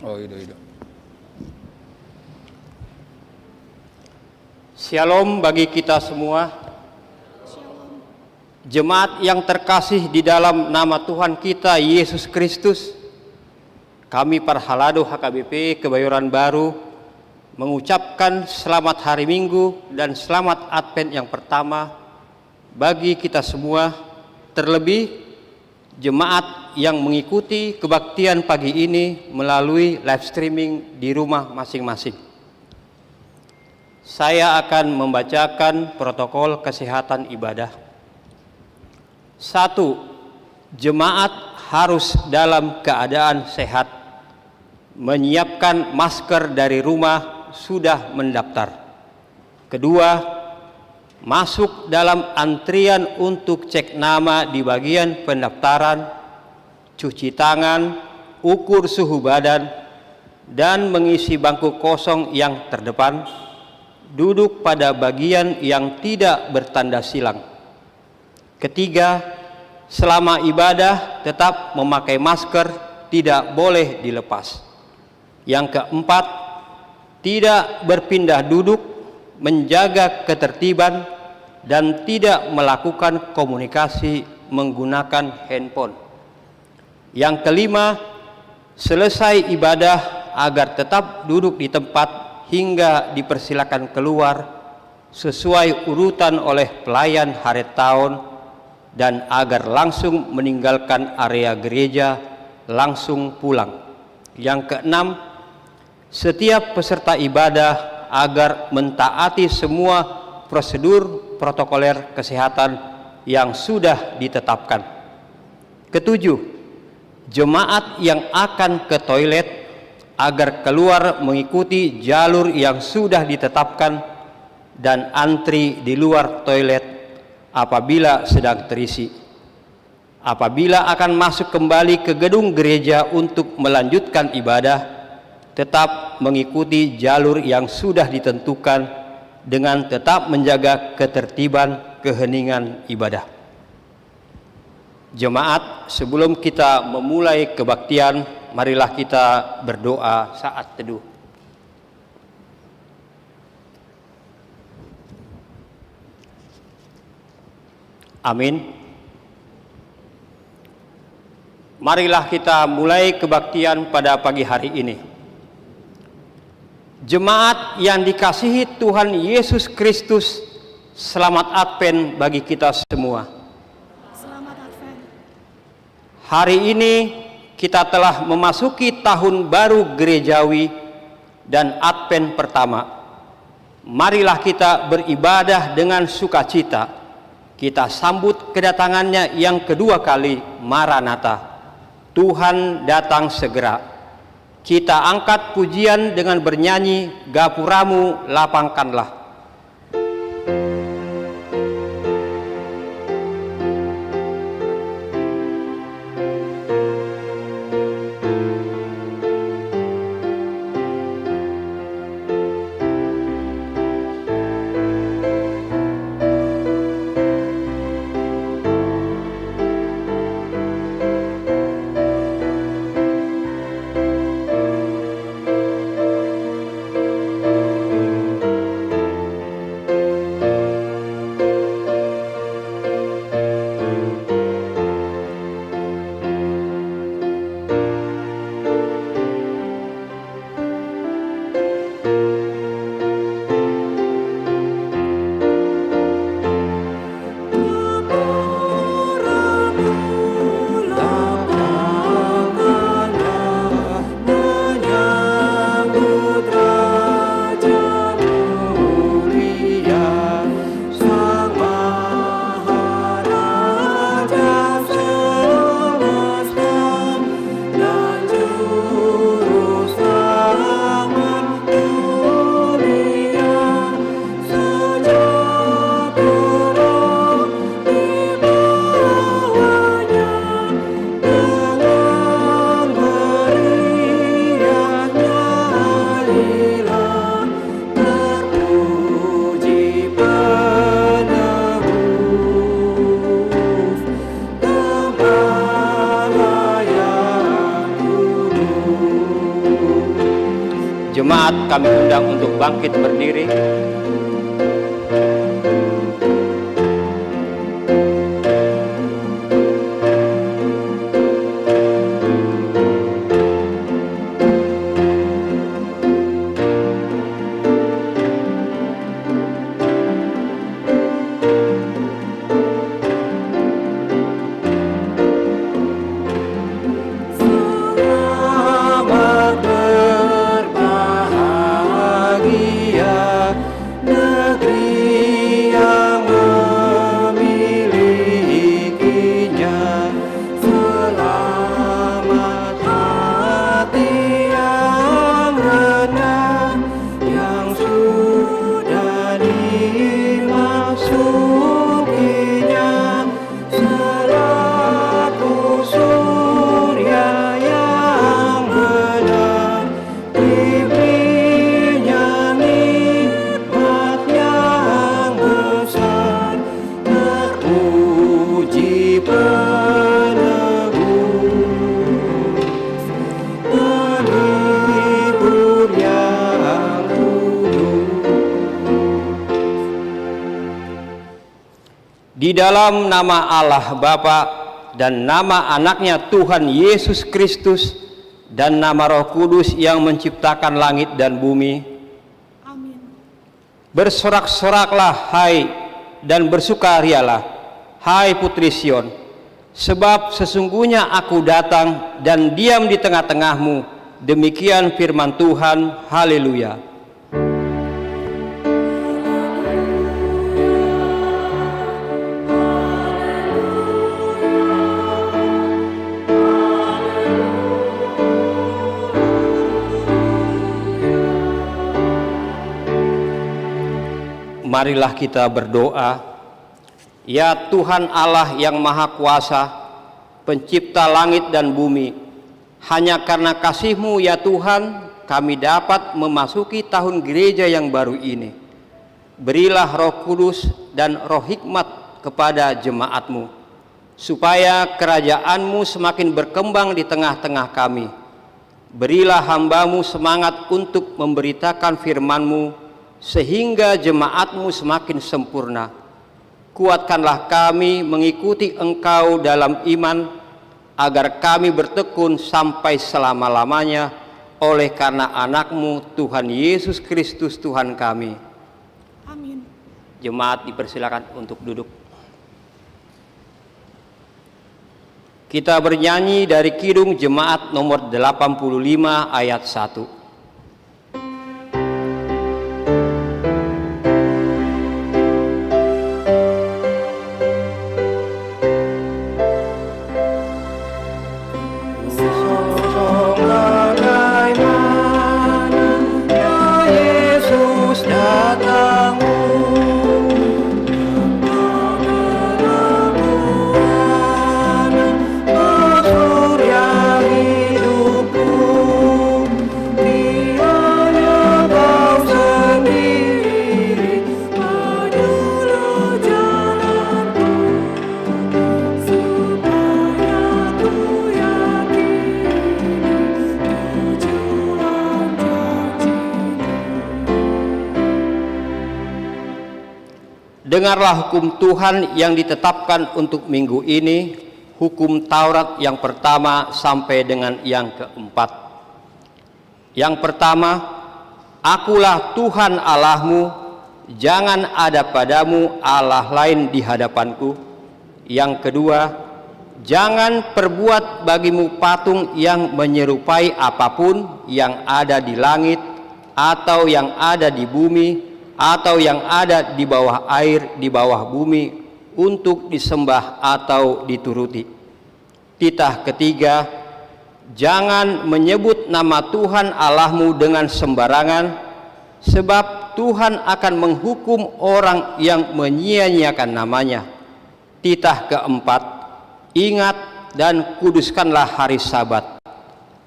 Oh, itu. Shalom bagi kita semua. Jemaat yang terkasih di dalam nama Tuhan kita Yesus Kristus, kami Parhalado HKBP Kebayoran Baru mengucapkan selamat hari Minggu dan selamat Advent yang pertama bagi kita semua, terlebih jemaat yang mengikuti kebaktian pagi ini melalui live streaming di rumah masing-masing. Saya akan membacakan protokol kesehatan ibadah. 1. Jemaat harus dalam keadaan sehat. Menyiapkan masker dari rumah sudah mendaftar. Kedua, masuk dalam antrian untuk cek nama di bagian pendaftaran, cuci tangan, ukur suhu badan, dan mengisi bangku kosong yang terdepan. Duduk pada bagian yang tidak bertanda silang. Ketiga, selama ibadah tetap memakai masker, tidak boleh dilepas. Yang keempat, tidak berpindah duduk, menjaga ketertiban, dan tidak melakukan komunikasi menggunakan handphone. Yang kelima, selesai ibadah agar tetap duduk di tempat hingga dipersilakan keluar sesuai urutan oleh pelayan hari tahun, dan agar langsung meninggalkan area gereja, langsung pulang. Yang keenam, setiap peserta ibadah agar mentaati semua prosedur protokoler kesehatan yang sudah ditetapkan. Ketujuh, jemaat yang akan ke toilet agar keluar mengikuti jalur yang sudah ditetapkan dan antri di luar toilet apabila sedang terisi. Apabila akan masuk kembali ke gedung gereja untuk melanjutkan ibadah, tetap mengikuti jalur yang sudah ditentukan dengan tetap menjaga ketertiban keheningan ibadah. Jemaat, sebelum kita memulai kebaktian, marilah kita berdoa saat teduh. Amin. Marilah kita mulai kebaktian pada pagi hari ini. Jemaat yang dikasihi Tuhan Yesus Kristus, selamat Advent bagi kita semua. Selamat Advent. Hari ini kita telah memasuki tahun baru gerejawi dan Advent pertama. Marilah kita beribadah dengan sukacita. Kita sambut kedatangannya yang kedua kali, Maranatha, Tuhan datang segera. Kita angkat pujian dengan bernyanyi, gapuramu lapangkanlah. Jemaat kami undang untuk bangkit berdiri. Di dalam nama Allah Bapa dan nama anaknya Tuhan Yesus Kristus dan nama Roh Kudus yang menciptakan langit dan bumi. Amin. Bersorak-soraklah hai dan bersukarialah hai putri Sion, sebab sesungguhnya aku datang dan diam di tengah-tengahmu. Demikian firman Tuhan. Haleluya. Marilah kita berdoa. Ya Tuhan Allah yang Maha Kuasa, pencipta langit dan bumi, hanya karena kasih-Mu ya Tuhan, kami dapat memasuki tahun gereja yang baru ini. Berilah Roh Kudus dan Roh Hikmat kepada jemaat-Mu, supaya kerajaan-Mu semakin berkembang di tengah-tengah kami. Berilah hamba-Mu semangat untuk memberitakan firman-Mu, sehingga jemaat-Mu semakin sempurna. Kuatkanlah kami mengikuti Engkau dalam iman, agar kami bertekun sampai selama-lamanya, oleh karena anak-Mu Tuhan Yesus Kristus Tuhan kami. Amin. Jemaat dipersilakan untuk duduk. Kita bernyanyi dari Kidung Jemaat nomor 85 ayat 1. Dengarlah hukum Tuhan yang ditetapkan untuk minggu ini, hukum Taurat yang pertama sampai dengan yang keempat. Yang pertama, akulah Tuhan Allahmu, jangan ada padamu Allah lain di hadapanku. Yang kedua, jangan perbuat bagimu patung yang menyerupai apapun yang ada di langit, atau yang ada di bumi, atau yang ada di bawah air, di bawah bumi, untuk disembah atau dituruti. Titah ketiga, jangan menyebut nama Tuhan Allahmu dengan sembarangan, sebab Tuhan akan menghukum orang yang menyia-nyiakan namanya. Titah keempat, ingat dan kuduskanlah hari Sabat.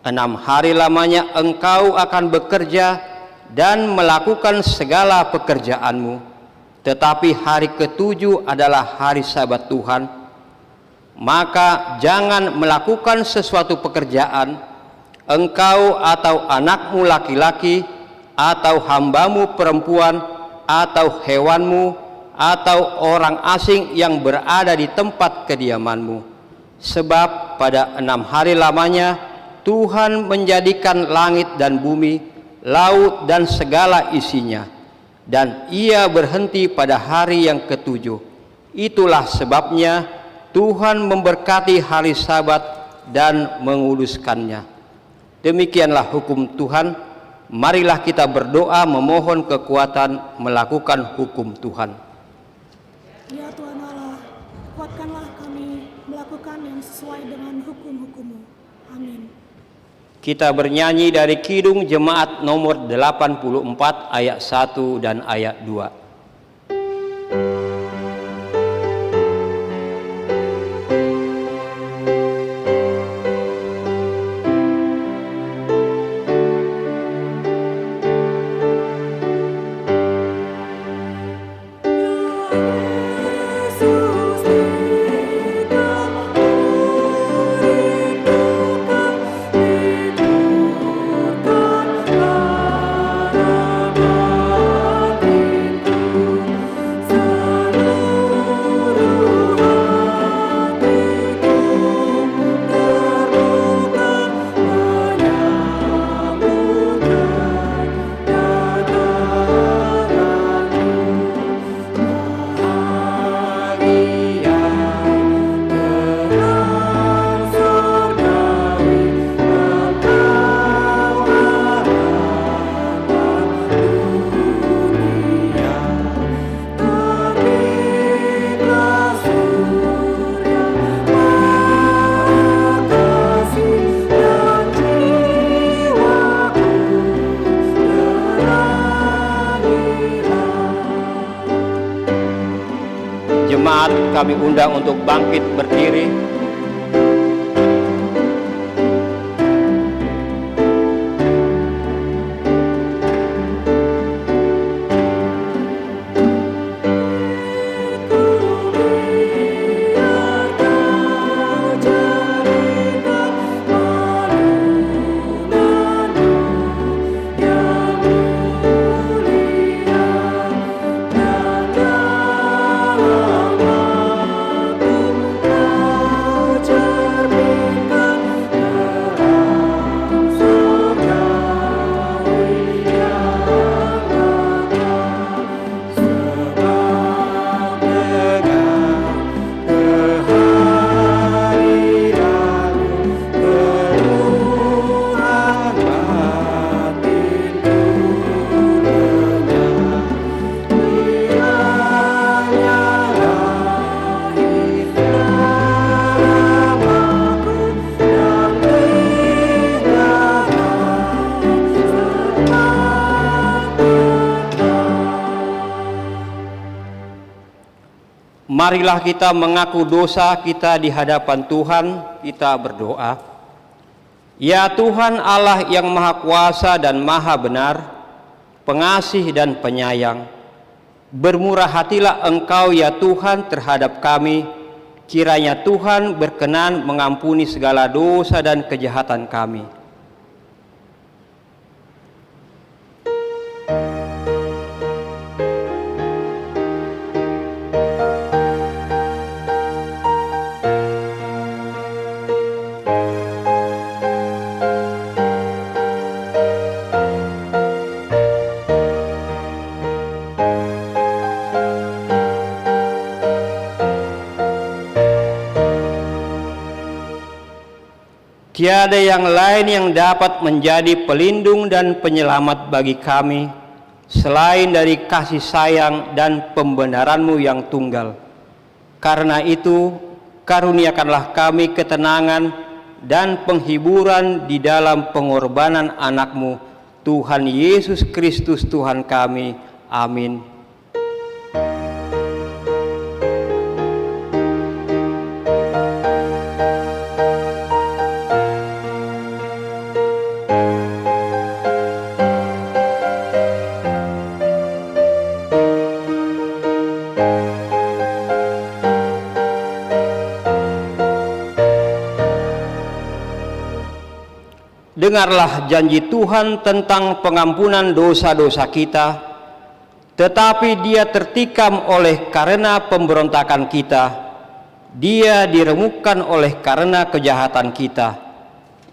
6 hari lamanya engkau akan bekerja dan melakukan segala pekerjaanmu, tetapi hari ke-7 adalah hari Sabat Tuhan. Maka jangan melakukan sesuatu pekerjaan, engkau atau anakmu laki-laki, atau hambamu perempuan, atau hewanmu, atau orang asing yang berada di tempat kediamanmu. Sebab pada 6 hari lamanya Tuhan menjadikan langit dan bumi, laut dan segala isinya, dan Ia berhenti pada hari yang ketujuh. Itulah sebabnya Tuhan memberkati hari Sabat dan menguduskannya. Demikianlah hukum Tuhan. Marilah kita berdoa memohon kekuatan melakukan hukum Tuhan. Ya Tuhan Allah, kuatkanlah kami melakukan yang sesuai dengan hukum-hukum-Mu. Amin. Kita bernyanyi dari Kidung Jemaat nomor 84 ayat 1 dan ayat 2. Jemaat kami undang untuk bangkit berdiri. Marilah kita mengaku dosa kita di hadapan Tuhan, kita berdoa. Ya Tuhan Allah yang Maha Kuasa dan Maha Benar, pengasih dan penyayang, bermurah hatilah Engkau ya Tuhan terhadap kami. Kiranya Tuhan berkenan mengampuni segala dosa dan kejahatan kami. Tiada yang lain yang dapat menjadi pelindung dan penyelamat bagi kami selain dari kasih sayang dan pembenaran-Mu yang tunggal. Karena itu, karuniakanlah kami ketenangan dan penghiburan di dalam pengorbanan anak-Mu, Tuhan Yesus Kristus Tuhan kami. Amin. Dengarlah janji Tuhan tentang pengampunan dosa-dosa kita, tetapi Dia tertikam oleh karena pemberontakan kita, Dia diremukkan oleh karena kejahatan kita.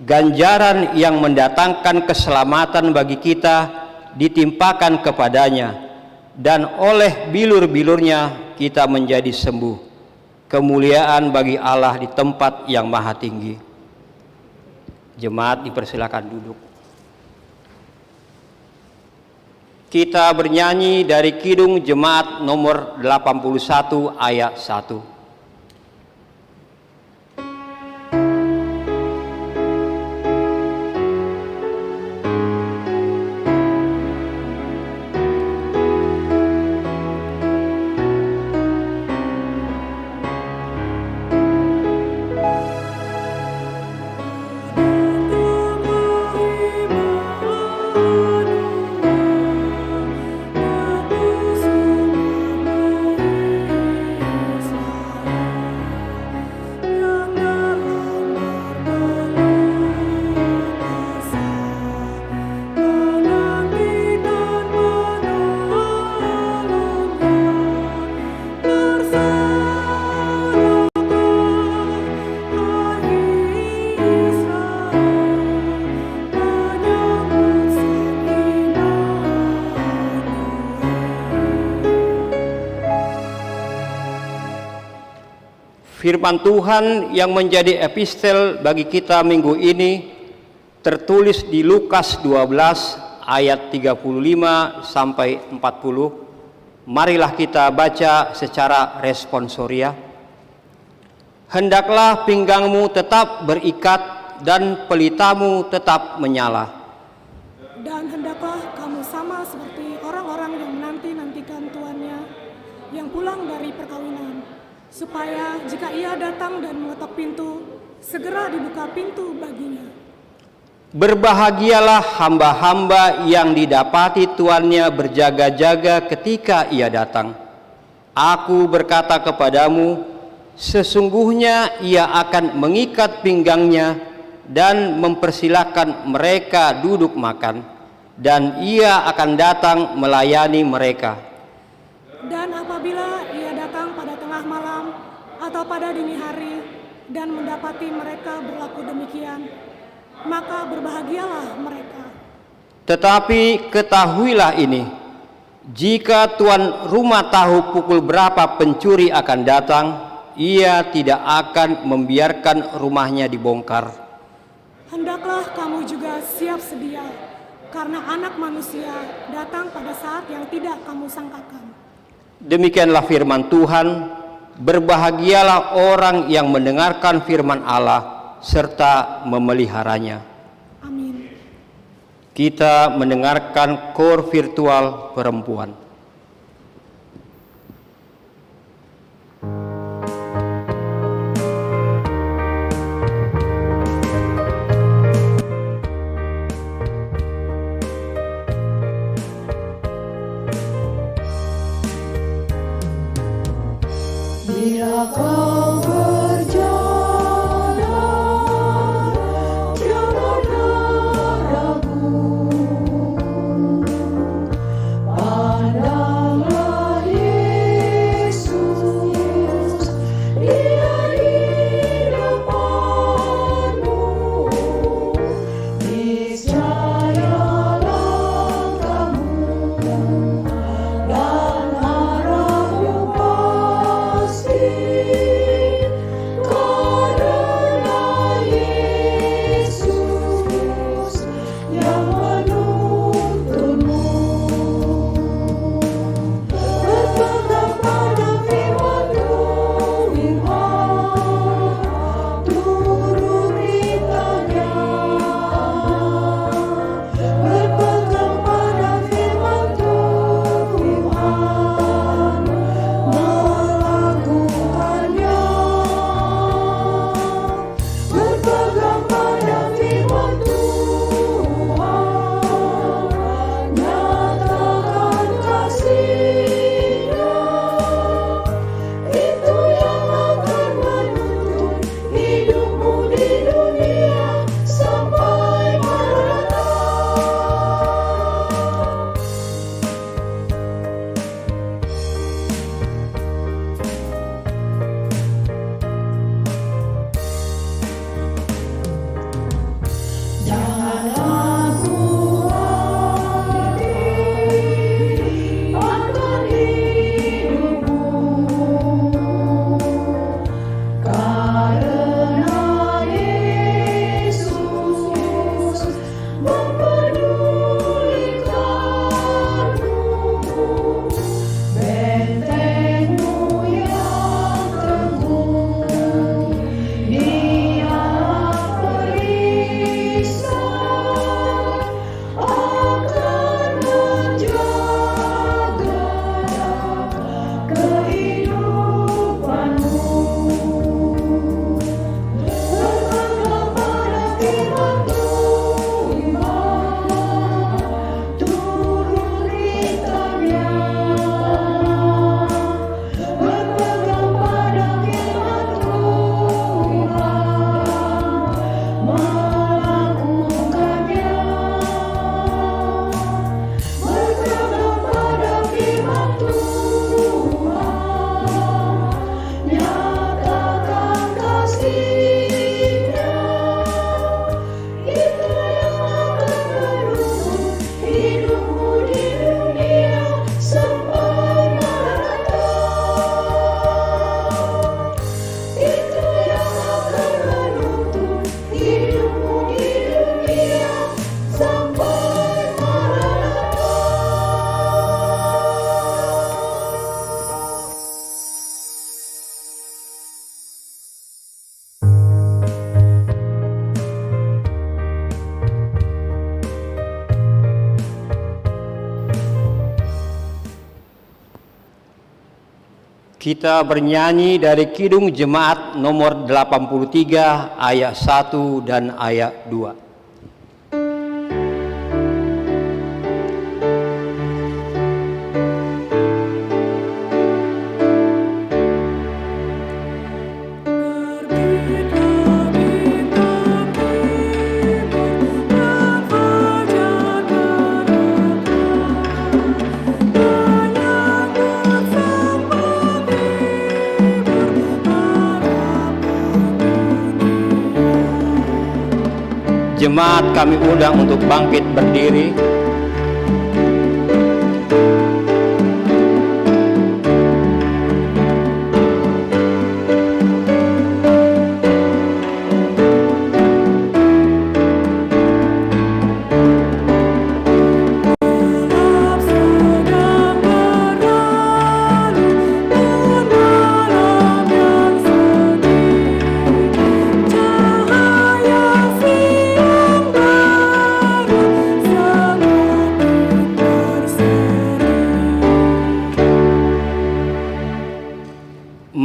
Ganjaran yang mendatangkan keselamatan bagi kita ditimpakan kepadanya, dan oleh bilur-bilurnya kita menjadi sembuh. Kemuliaan bagi Allah di tempat yang maha tinggi. Jemaat dipersilakan duduk. Kita bernyanyi dari Kidung Jemaat nomor 81 ayat 1. Firman Tuhan yang menjadi epistel bagi kita minggu ini tertulis di Lukas 12 ayat 35 sampai 40. Marilah kita baca secara responsoria. Hendaklah pinggangmu tetap berikat dan pelitamu tetap menyala. Dan hendaklah kamu sama seperti orang-orang yang menanti-nantikan tuannya yang pulang dari perkawinan, supaya jika ia datang dan mengetok pintu, segera dibuka pintu baginya. Berbahagialah hamba-hamba yang didapati tuannya berjaga-jaga ketika ia datang. Aku berkata kepadamu, sesungguhnya ia akan mengikat pinggangnya dan mempersilahkan mereka duduk makan, dan ia akan datang melayani mereka. Dan apabila ia datang pada tengah malam atau pada dini hari dan mendapati mereka berlaku demikian, maka berbahagialah mereka. Tetapi ketahuilah ini, jika tuan rumah tahu pukul berapa pencuri akan datang, ia tidak akan membiarkan rumahnya dibongkar. Hendaklah kamu juga siap sedia, karena Anak Manusia datang pada saat yang tidak kamu sangkakan. Demikianlah firman Tuhan. Berbahagialah orang yang mendengarkan firman Allah serta memeliharanya. Amin. Kita mendengarkan kor virtual perempuan. Bila kau berjalan, janganlah ragu pada Kita bernyanyi dari Kidung Jemaat nomor 83 ayat 1 dan ayat 2. Jemaat kami undang untuk bangkit berdiri.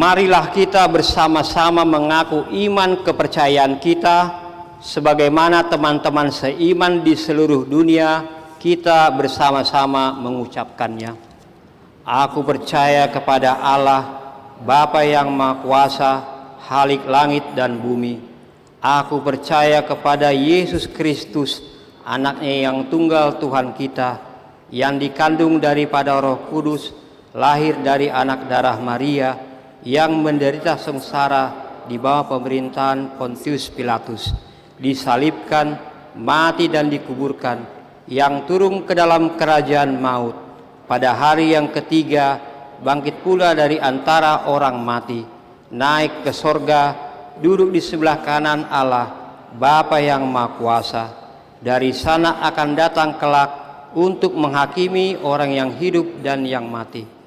Marilah kita bersama-sama mengaku iman kepercayaan kita sebagaimana teman-teman seiman di seluruh dunia kita bersama-sama mengucapkannya. Aku percaya kepada Allah, Bapa yang Maha Kuasa, Khalik langit dan bumi. Aku percaya kepada Yesus Kristus, Anaknya yang tunggal Tuhan kita, yang dikandung daripada Roh Kudus, lahir dari anak darah Maria, yang menderita sengsara di bawah pemerintahan Pontius Pilatus, disalibkan, mati dan dikuburkan, yang turun ke dalam kerajaan maut, pada hari yang ketiga bangkit pula dari antara orang mati, naik ke sorga, duduk di sebelah kanan Allah, Bapa yang Maha Kuasa. Dari sana akan datang kelak untuk menghakimi orang yang hidup dan yang mati.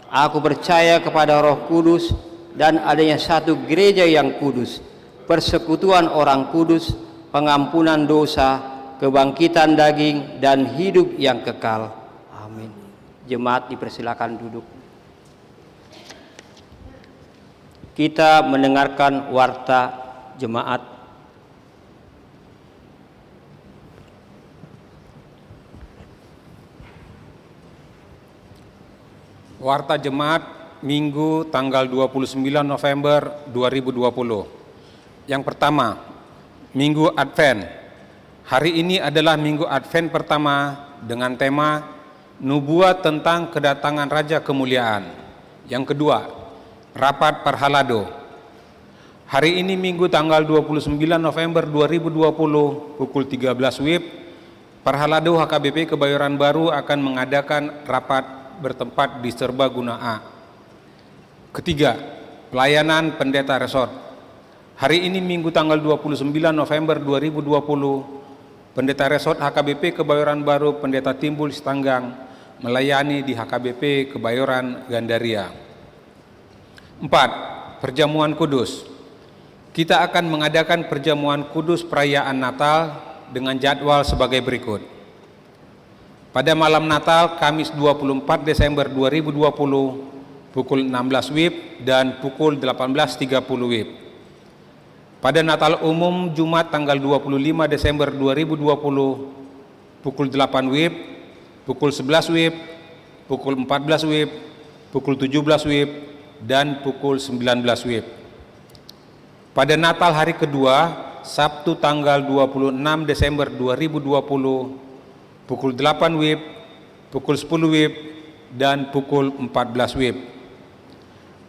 Aku percaya kepada Roh Kudus dan adanya satu gereja yang kudus, persekutuan orang kudus, pengampunan dosa, kebangkitan daging, dan hidup yang kekal. Amin. Jemaat dipersilakan duduk. Kita mendengarkan warta jemaat. Warta Jemaat Minggu tanggal 29 November 2020. Yang pertama, Minggu Advent. Hari ini adalah Minggu Advent pertama dengan tema Nubuat tentang kedatangan Raja Kemuliaan. Yang kedua, Rapat Parhalado. Hari ini Minggu tanggal 29 November 2020 pukul 13 WIB, Parhalado HKBP Kebayoran Baru akan mengadakan rapat bertempat di Serbaguna A. Ketiga, pelayanan pendeta resort. Hari ini Minggu tanggal 29 November 2020, pendeta resort HKBP Kebayoran Baru Pendeta Timbul Sitanggang melayani di HKBP Kebayoran Gandaria. 4. Perjamuan Kudus. Kita akan mengadakan perjamuan kudus perayaan Natal dengan jadwal sebagai berikut. Pada malam Natal, Kamis 24 Desember 2020, pukul 16 WIB dan pukul 18.30 WIB. Pada Natal Umum, Jumat tanggal 25 Desember 2020, pukul 8 WIB, pukul 11 WIB, pukul 14 WIB, pukul 17 WIB, dan pukul 19 WIB. Pada Natal hari kedua, Sabtu tanggal 26 Desember 2020, pukul 8 WIB, pukul 10 WIB, dan pukul 14 WIB.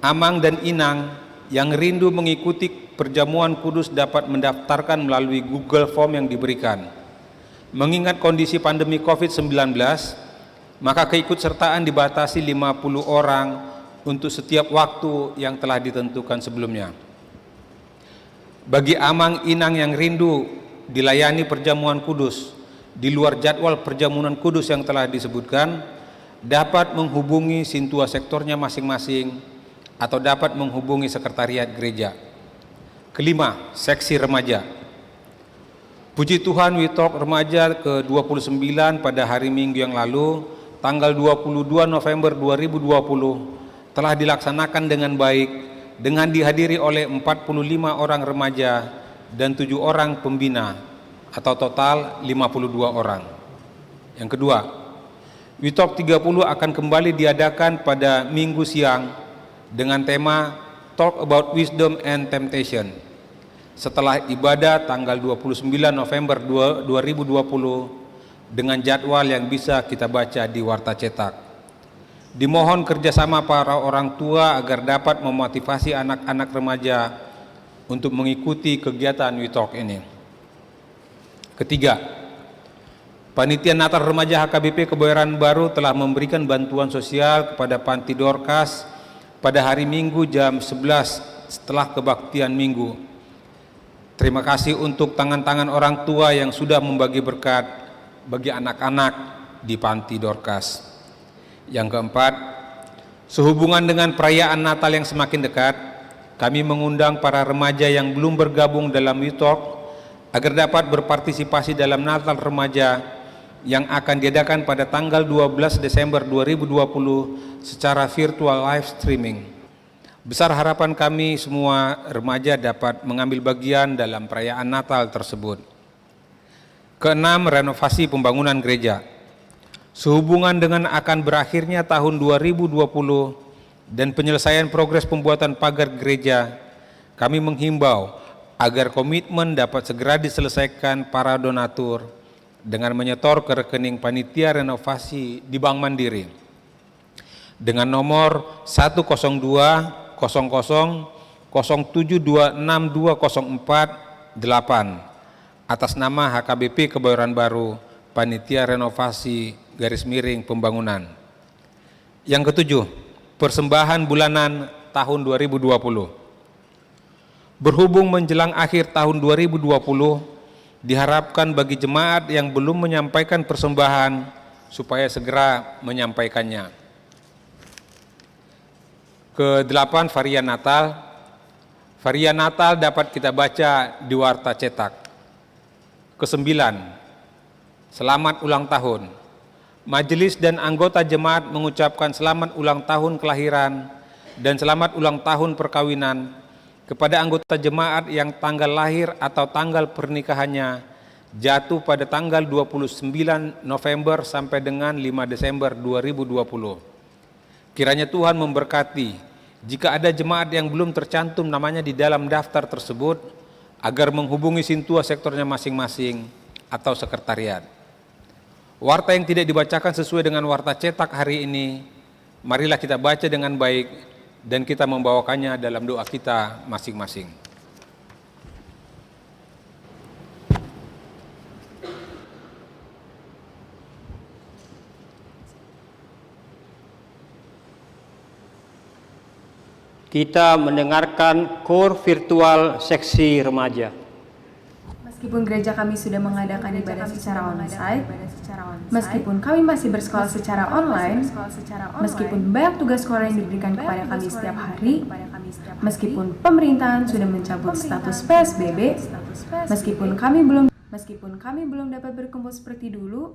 Amang dan Inang yang rindu mengikuti perjamuan kudus dapat mendaftarkan melalui Google Form yang diberikan. Mengingat kondisi pandemi COVID-19, maka keikutsertaan dibatasi 50 orang untuk setiap waktu yang telah ditentukan sebelumnya. Bagi Amang Inang yang rindu dilayani perjamuan kudus di luar jadwal perjamuan kudus yang telah disebutkan, dapat menghubungi sintua sektornya masing-masing atau dapat menghubungi sekretariat gereja. Kelima, seksi remaja. Puji Tuhan, WeTalk Remaja ke-29 pada hari Minggu yang lalu, tanggal 22 November 2020, telah dilaksanakan dengan baik dengan dihadiri oleh 45 orang remaja dan 7 orang pembina atau total 52 orang. Yang kedua, WeTalk 30 akan kembali diadakan pada Minggu siang dengan tema Talk About Wisdom and Temptation setelah ibadah tanggal 29 November 2020 dengan jadwal yang bisa kita baca di Warta Cetak. Dimohon kerjasama para orang tua agar dapat memotivasi anak-anak remaja untuk mengikuti kegiatan WeTalk ini. Ketiga, Panitia Natal Remaja HKBP Kebayoran Baru telah memberikan bantuan sosial kepada Panti Dorcas pada hari Minggu jam 11 setelah kebaktian Minggu. Terima kasih untuk tangan-tangan orang tua yang sudah membagi berkat bagi anak-anak di Panti Dorcas. Yang keempat, sehubungan dengan perayaan Natal yang semakin dekat, kami mengundang para remaja yang belum bergabung dalam WeTalk agar dapat berpartisipasi dalam Natal Remaja yang akan diadakan pada tanggal 12 Desember 2020 secara virtual live streaming. Besar harapan kami semua remaja dapat mengambil bagian dalam perayaan Natal tersebut. Keenam, renovasi pembangunan gereja. Sehubungan dengan akan berakhirnya tahun 2020 dan penyelesaian progres pembuatan pagar gereja, kami menghimbau agar komitmen dapat segera diselesaikan para donatur dengan menyetor ke rekening panitia renovasi di Bank Mandiri dengan nomor 1020007262048 atas nama HKBP Kebayoran Baru Panitia Renovasi _Pembangunan. Yang ketujuh, persembahan bulanan tahun 2020. Berhubung menjelang akhir tahun 2020, diharapkan bagi jemaat yang belum menyampaikan persembahan supaya segera menyampaikannya. Kedelapan, varian Natal. Varian Natal dapat kita baca di Warta Cetak. Kesembilan, selamat ulang tahun. Majelis dan anggota jemaat mengucapkan selamat ulang tahun kelahiran dan selamat ulang tahun perkawinan kepada anggota jemaat yang tanggal lahir atau tanggal pernikahannya jatuh pada tanggal 29 November sampai dengan 5 Desember 2020. Kiranya Tuhan memberkati jika ada jemaat yang belum tercantum namanya di dalam daftar tersebut agar menghubungi Sintua sektornya masing-masing atau sekretariat. Warta yang tidak dibacakan sesuai dengan warta cetak hari ini, marilah kita baca dengan baik dan kita membawakannya dalam doa kita masing-masing. Kita mendengarkan KOR virtual seksi remaja. Meskipun gereja kami sudah mengadakan ibadah secara onsite, meskipun kami masih bersekolah secara online, meskipun banyak tugas sekolah yang diberikan kepada kami setiap hari, meskipun pemerintahan sudah mencabut status PSBB, meskipun kami belum dapat berkumpul seperti dulu,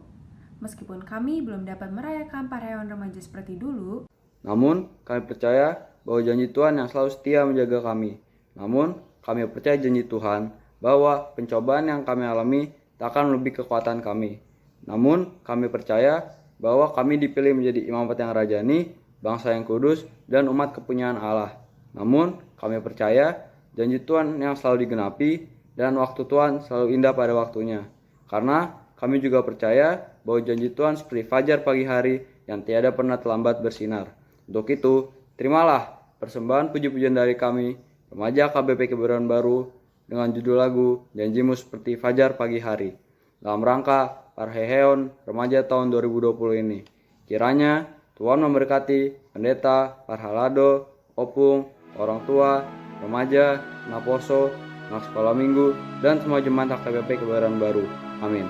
meskipun kami belum dapat merayakan perayaan remaja seperti dulu, namun kami percaya bahwa janji Tuhan yang selalu setia menjaga kami. Namun kami percaya janji Tuhan bahwa pencobaan yang kami alami tak akan lebih kekuatan kami. Namun kami percaya bahwa kami dipilih menjadi imamat yang rajani, bangsa yang kudus, dan umat kepunyaan Allah. Namun kami percaya janji Tuhan yang selalu digenapi dan waktu Tuhan selalu indah pada waktunya. Karena kami juga percaya bahwa janji Tuhan seperti fajar pagi hari yang tiada pernah terlambat bersinar. Untuk itu, terimalah persembahan puji-pujian dari kami, remaja KBP Kebayoran Baru, dengan judul lagu Janjimu Seperti Fajar Pagi Hari dalam rangka Parheheon Remaja tahun 2020 ini. Kiranya Tuhan memberkati pendeta, parhalado, opung, orang tua, remaja, naposo, anak sekolah minggu, dan semua jemaat HKBP Kebayoran Baru. Amin.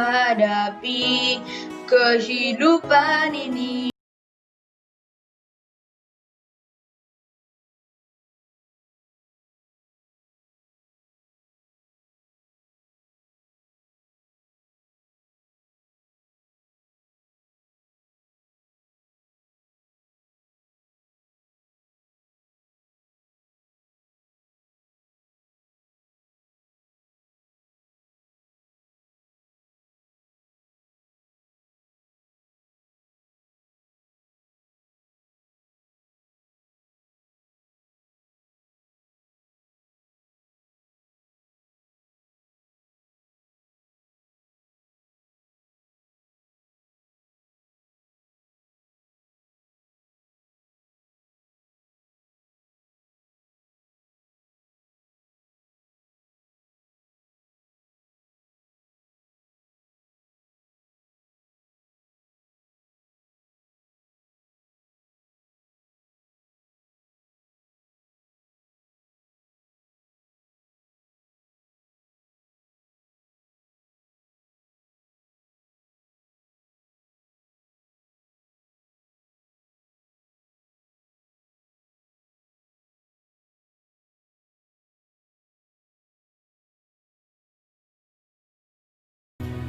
menghadapi kehidupan ini.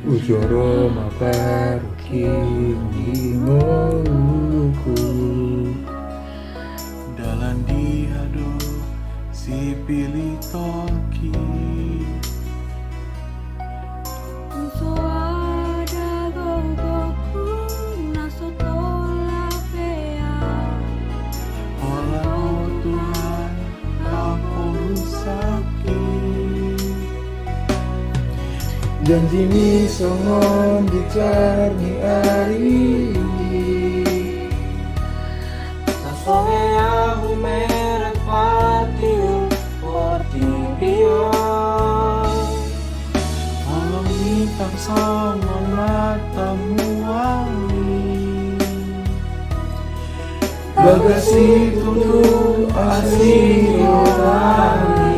Ujoro maparuki ngingouku Dalam dihado si pilih toki Unso ada gogoku naso tolak pea. Olah Tuhan aku rusaki janji mi songon dicarni ari Nasonge aku merek patiu Portibio Walau mitang songon matamu wangi bagasi tutu asli orani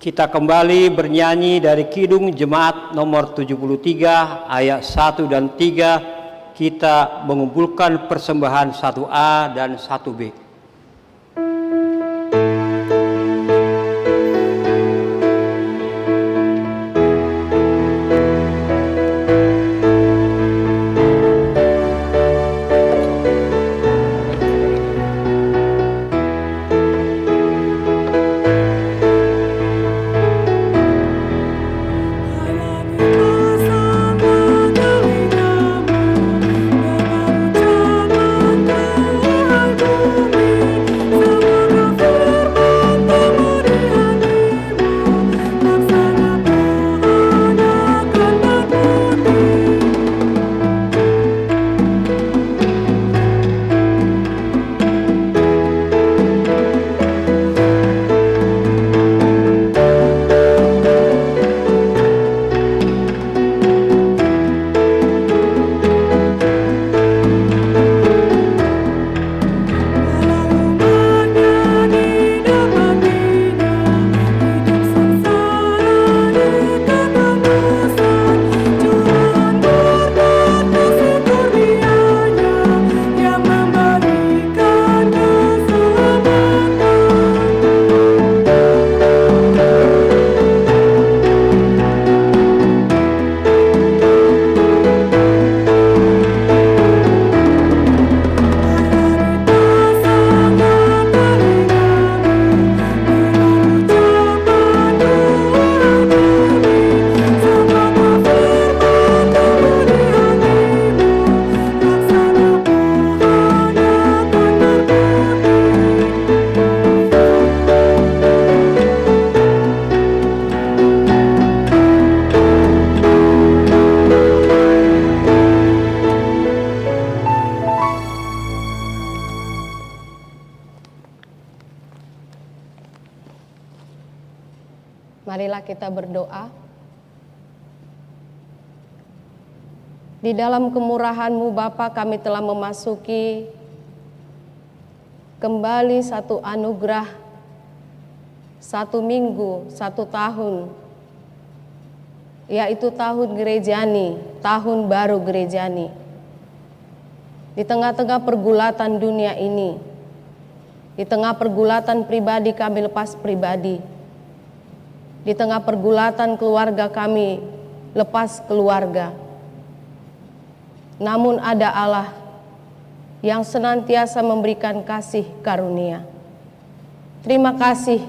Kita kembali bernyanyi dari Kidung Jemaat nomor 73 ayat 1 dan 3. Kita mengumpulkan persembahan 1A dan 1B. Marilah kita berdoa. Di dalam kemurahan-Mu Bapa, kami telah memasuki kembali satu anugerah, 1 minggu, 1 tahun, yaitu tahun Gerejani, tahun baru Gerejani. Di tengah-tengah pergulatan dunia ini, di tengah pergulatan pribadi kami lepas pribadi, di tengah pergulatan keluarga kami lepas keluarga, namun ada Allah yang senantiasa memberikan kasih karunia. Terima kasih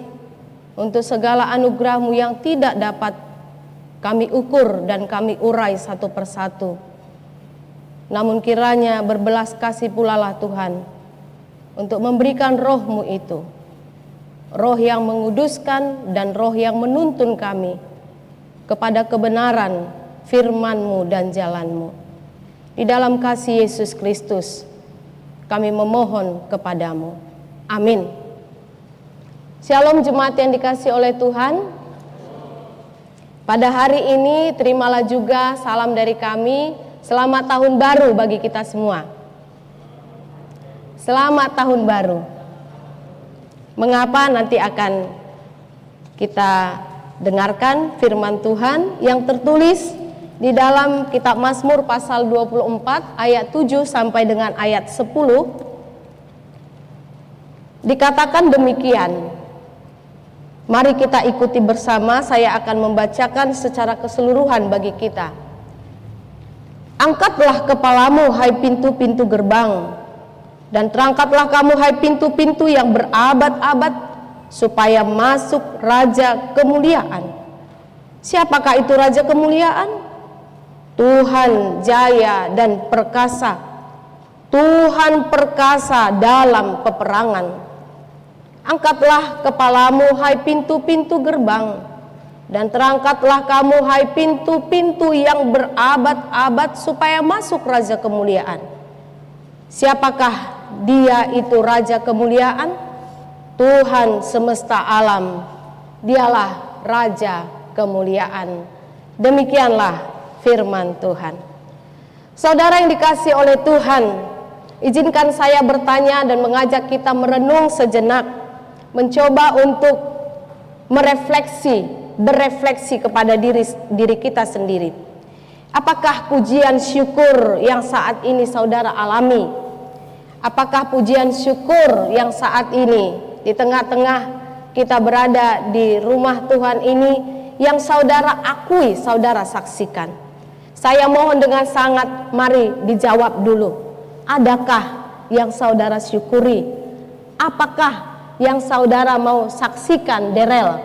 untuk segala anugerah-Mu yang tidak dapat kami ukur dan kami urai satu persatu. Namun kiranya berbelas kasih pula lah Tuhan untuk memberikan roh-Mu itu, roh yang menguduskan dan roh yang menuntun kami kepada kebenaran firman-Mu dan jalan-Mu. Di dalam kasih Yesus Kristus kami memohon kepadamu. Amin. Shalom jemaat yang dikasihi oleh Tuhan. Pada hari ini terimalah juga salam dari kami. Selamat tahun baru bagi kita semua. Selamat tahun baru. Mengapa? Nanti akan kita dengarkan firman Tuhan yang tertulis di dalam kitab Mazmur pasal 24 ayat 7 sampai dengan ayat 10. Dikatakan demikian. Mari kita ikuti bersama, saya akan membacakan secara keseluruhan bagi kita. Angkatlah kepalamu hai pintu-pintu gerbang, dan terangkatlah kamu hai pintu-pintu yang berabad-abad, supaya masuk Raja kemuliaan. Siapakah itu Raja kemuliaan? Tuhan jaya dan perkasa, Tuhan perkasa dalam peperangan. Angkatlah kepalamu hai pintu-pintu gerbang, dan terangkatlah kamu hai pintu-pintu yang berabad-abad, supaya masuk Raja kemuliaan. Siapakah Dia itu Raja kemuliaan? Tuhan semesta alam, Dialah Raja kemuliaan. Demikianlah firman Tuhan. Saudara yang dikasihi oleh Tuhan, izinkan saya bertanya dan mengajak kita merenung sejenak, mencoba untuk berefleksi kepada diri kita sendiri. Apakah pujian syukur yang saat ini saudara alami? Apakah pujian syukur yang saat ini di tengah-tengah kita berada di rumah Tuhan ini yang saudara akui, saudara saksikan? Saya mohon dengan sangat, mari dijawab dulu. Adakah yang saudara syukuri? Apakah yang saudara mau saksikan, Derel,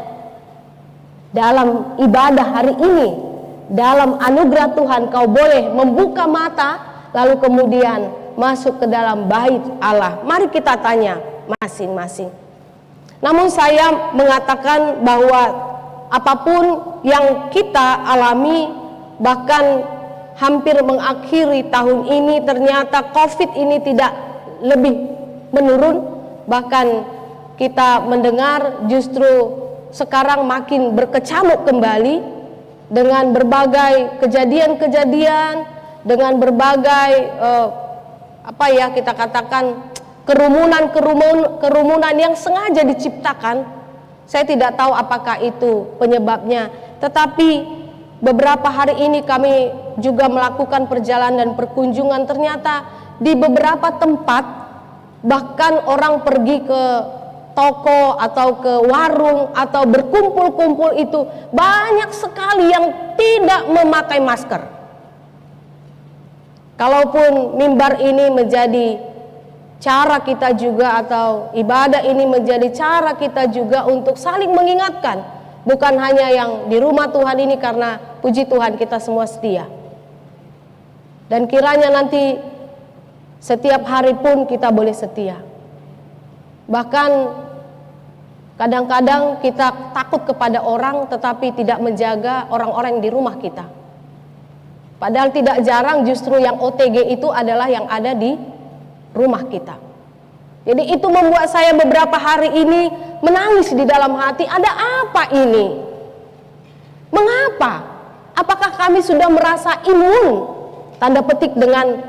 dalam ibadah hari ini? Dalam anugerah Tuhan kau boleh membuka mata, lalu kemudian masuk ke dalam bait Allah. Mari kita tanya masing-masing. Namun saya mengatakan bahwa apapun yang kita alami, bahkan hampir mengakhiri tahun ini, ternyata COVID ini tidak lebih menurun. Bahkan kita mendengar justru sekarang makin berkecamuk kembali dengan berbagai kejadian-kejadian, dengan berbagai kita katakan kerumunan yang sengaja diciptakan. Saya tidak tahu apakah itu penyebabnya, tetapi beberapa hari ini kami juga melakukan perjalanan dan perkunjungan. Ternyata di beberapa tempat, bahkan orang pergi ke toko atau ke warung atau berkumpul-kumpul itu banyak sekali yang tidak memakai masker. Kalaupun mimbar ini menjadi cara kita juga, atau ibadah ini menjadi cara kita juga untuk saling mengingatkan, bukan hanya yang di rumah Tuhan ini, karena puji Tuhan kita semua setia. Dan kiranya nanti setiap hari pun kita boleh setia. Bahkan kadang-kadang kita takut kepada orang tetapi tidak menjaga orang-orang di rumah kita. Padahal tidak jarang justru yang OTG itu adalah yang ada di rumah kita. Jadi itu membuat saya beberapa hari ini menangis di dalam hati. Ada apa ini? Mengapa? Apakah kami sudah merasa imun, tanda petik, dengan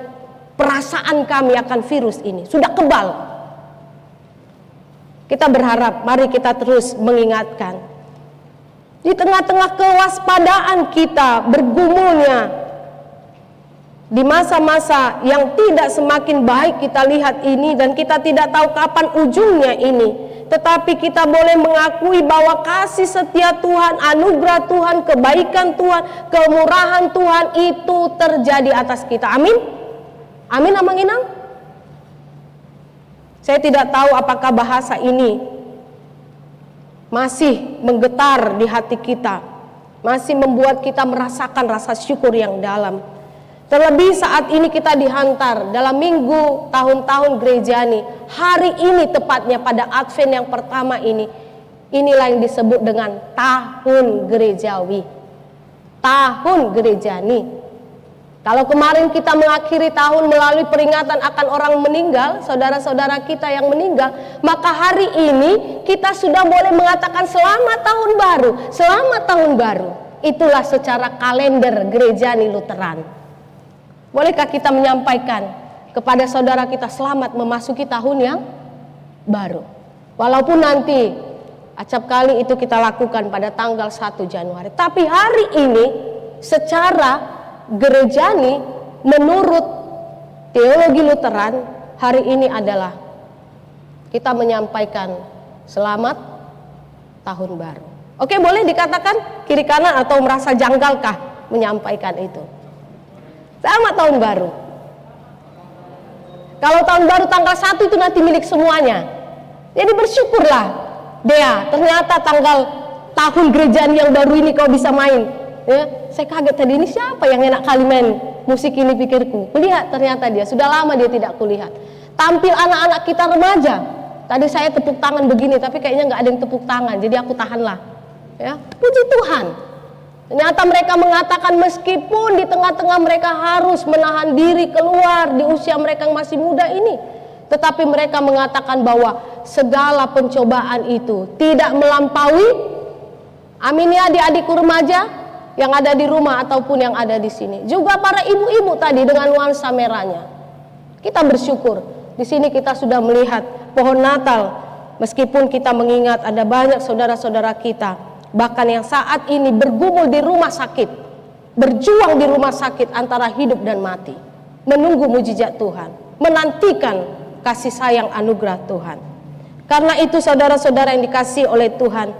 perasaan kami akan virus ini? Sudah kebal. Kita berharap, mari kita terus mengingatkan. Di tengah-tengah kewaspadaan kita bergumulnya di masa-masa yang tidak semakin baik kita lihat ini, dan kita tidak tahu kapan ujungnya ini, tetapi kita boleh mengakui bahwa kasih setia Tuhan, anugerah Tuhan, kebaikan Tuhan, kemurahan Tuhan itu terjadi atas kita. Amin. Amin, Amang Inang. Saya tidak tahu apakah bahasa ini masih menggetar di hati kita, masih membuat kita merasakan rasa syukur yang dalam. Terlebih saat ini kita dihantar dalam minggu tahun-tahun gerejani. Hari ini tepatnya pada Advent yang pertama ini, inilah yang disebut dengan tahun gerejawi, tahun gerejani. Kalau kemarin kita mengakhiri tahun melalui peringatan akan orang meninggal, saudara-saudara kita yang meninggal, maka hari ini kita sudah boleh mengatakan selamat tahun baru, selamat tahun baru. Itulah secara kalender gerejani Lutheran. Bolehkah kita menyampaikan kepada saudara kita selamat memasuki tahun yang baru? Walaupun nanti acap kali itu kita lakukan pada tanggal 1 Januari. Tapi hari ini secara gerejani menurut teologi Lutheran, hari ini adalah kita menyampaikan selamat tahun baru. Oke, boleh dikatakan kiri kanan atau merasa janggalkah menyampaikan itu? Selamat tahun baru. Kalau tahun baru tanggal 1 itu nanti milik semuanya. Jadi bersyukurlah, Dea, ternyata tahun gerejani yang baru ini kau bisa main. Ya, saya kaget tadi, ini siapa yang enak kali main musik ini, pikirku. Kulihat ternyata dia, sudah lama dia tidak kulihat. Tampil anak-anak kita remaja. Tadi saya tepuk tangan begini, tapi kayaknya nggak ada yang tepuk tangan, jadi aku tahanlah. Ya, puji Tuhan. Ternyata mereka mengatakan meskipun di tengah-tengah mereka harus menahan diri keluar di usia mereka yang masih muda ini, tetapi mereka mengatakan bahwa segala pencobaan itu tidak melampaui. Amin ya adik-adikku remaja yang ada di rumah ataupun yang ada di sini. Juga para ibu-ibu tadi dengan nuansa merahnya. Kita bersyukur. Di sini kita sudah melihat pohon Natal meskipun kita mengingat ada banyak saudara-saudara kita, bahkan yang saat ini bergumul di rumah sakit, berjuang di rumah sakit antara hidup dan mati, menunggu mujizat Tuhan, menantikan kasih sayang anugerah Tuhan. Karena itu saudara-saudara yang dikasihi oleh Tuhan,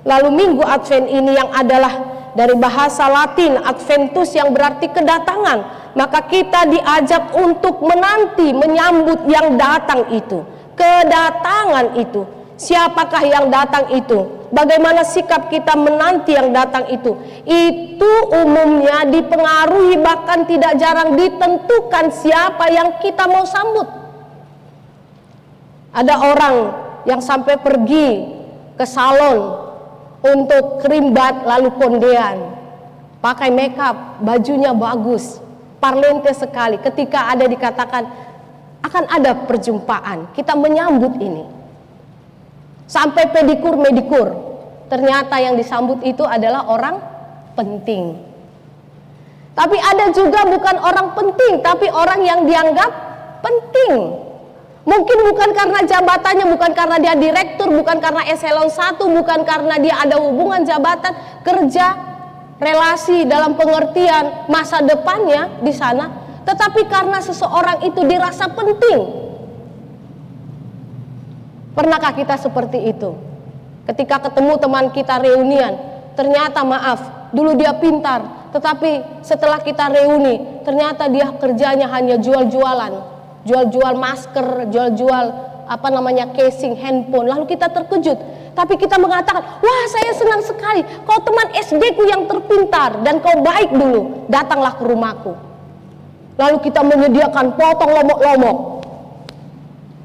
lalu Minggu Advent ini yang adalah dari bahasa Latin Adventus yang berarti kedatangan, maka kita diajak untuk menanti, menyambut yang datang itu. Kedatangan itu, siapakah yang datang itu? Bagaimana sikap kita menanti yang datang itu? Itu umumnya dipengaruhi, bahkan tidak jarang ditentukan siapa yang kita mau sambut. Ada orang yang sampai pergi ke salon untuk kerimbat lalu kondean, pakai makeup, bajunya bagus, parlente sekali. Ketika ada dikatakan akan ada perjumpaan, kita menyambut ini. Sampai pedikur, ternyata yang disambut itu adalah orang penting. Tapi ada juga bukan orang penting, tapi orang yang dianggap penting. Mungkin bukan karena jabatannya, bukan karena dia direktur, bukan karena eselon 1, bukan karena dia ada hubungan jabatan, kerja, relasi dalam pengertian masa depannya di sana, tetapi karena seseorang itu dirasa penting. Pernahkah kita seperti itu? Ketika ketemu teman kita reunian, ternyata maaf, dulu dia pintar, tetapi setelah kita reuni, ternyata dia kerjanya hanya jual-jualan. Jual-jual masker, jual-jual casing handphone. Lalu kita terkejut, tapi kita mengatakan, wah saya senang sekali, kau teman SD ku yang terpintar dan kau baik dulu, datanglah ke rumahku. Lalu kita menyediakan potong lomok-lomok.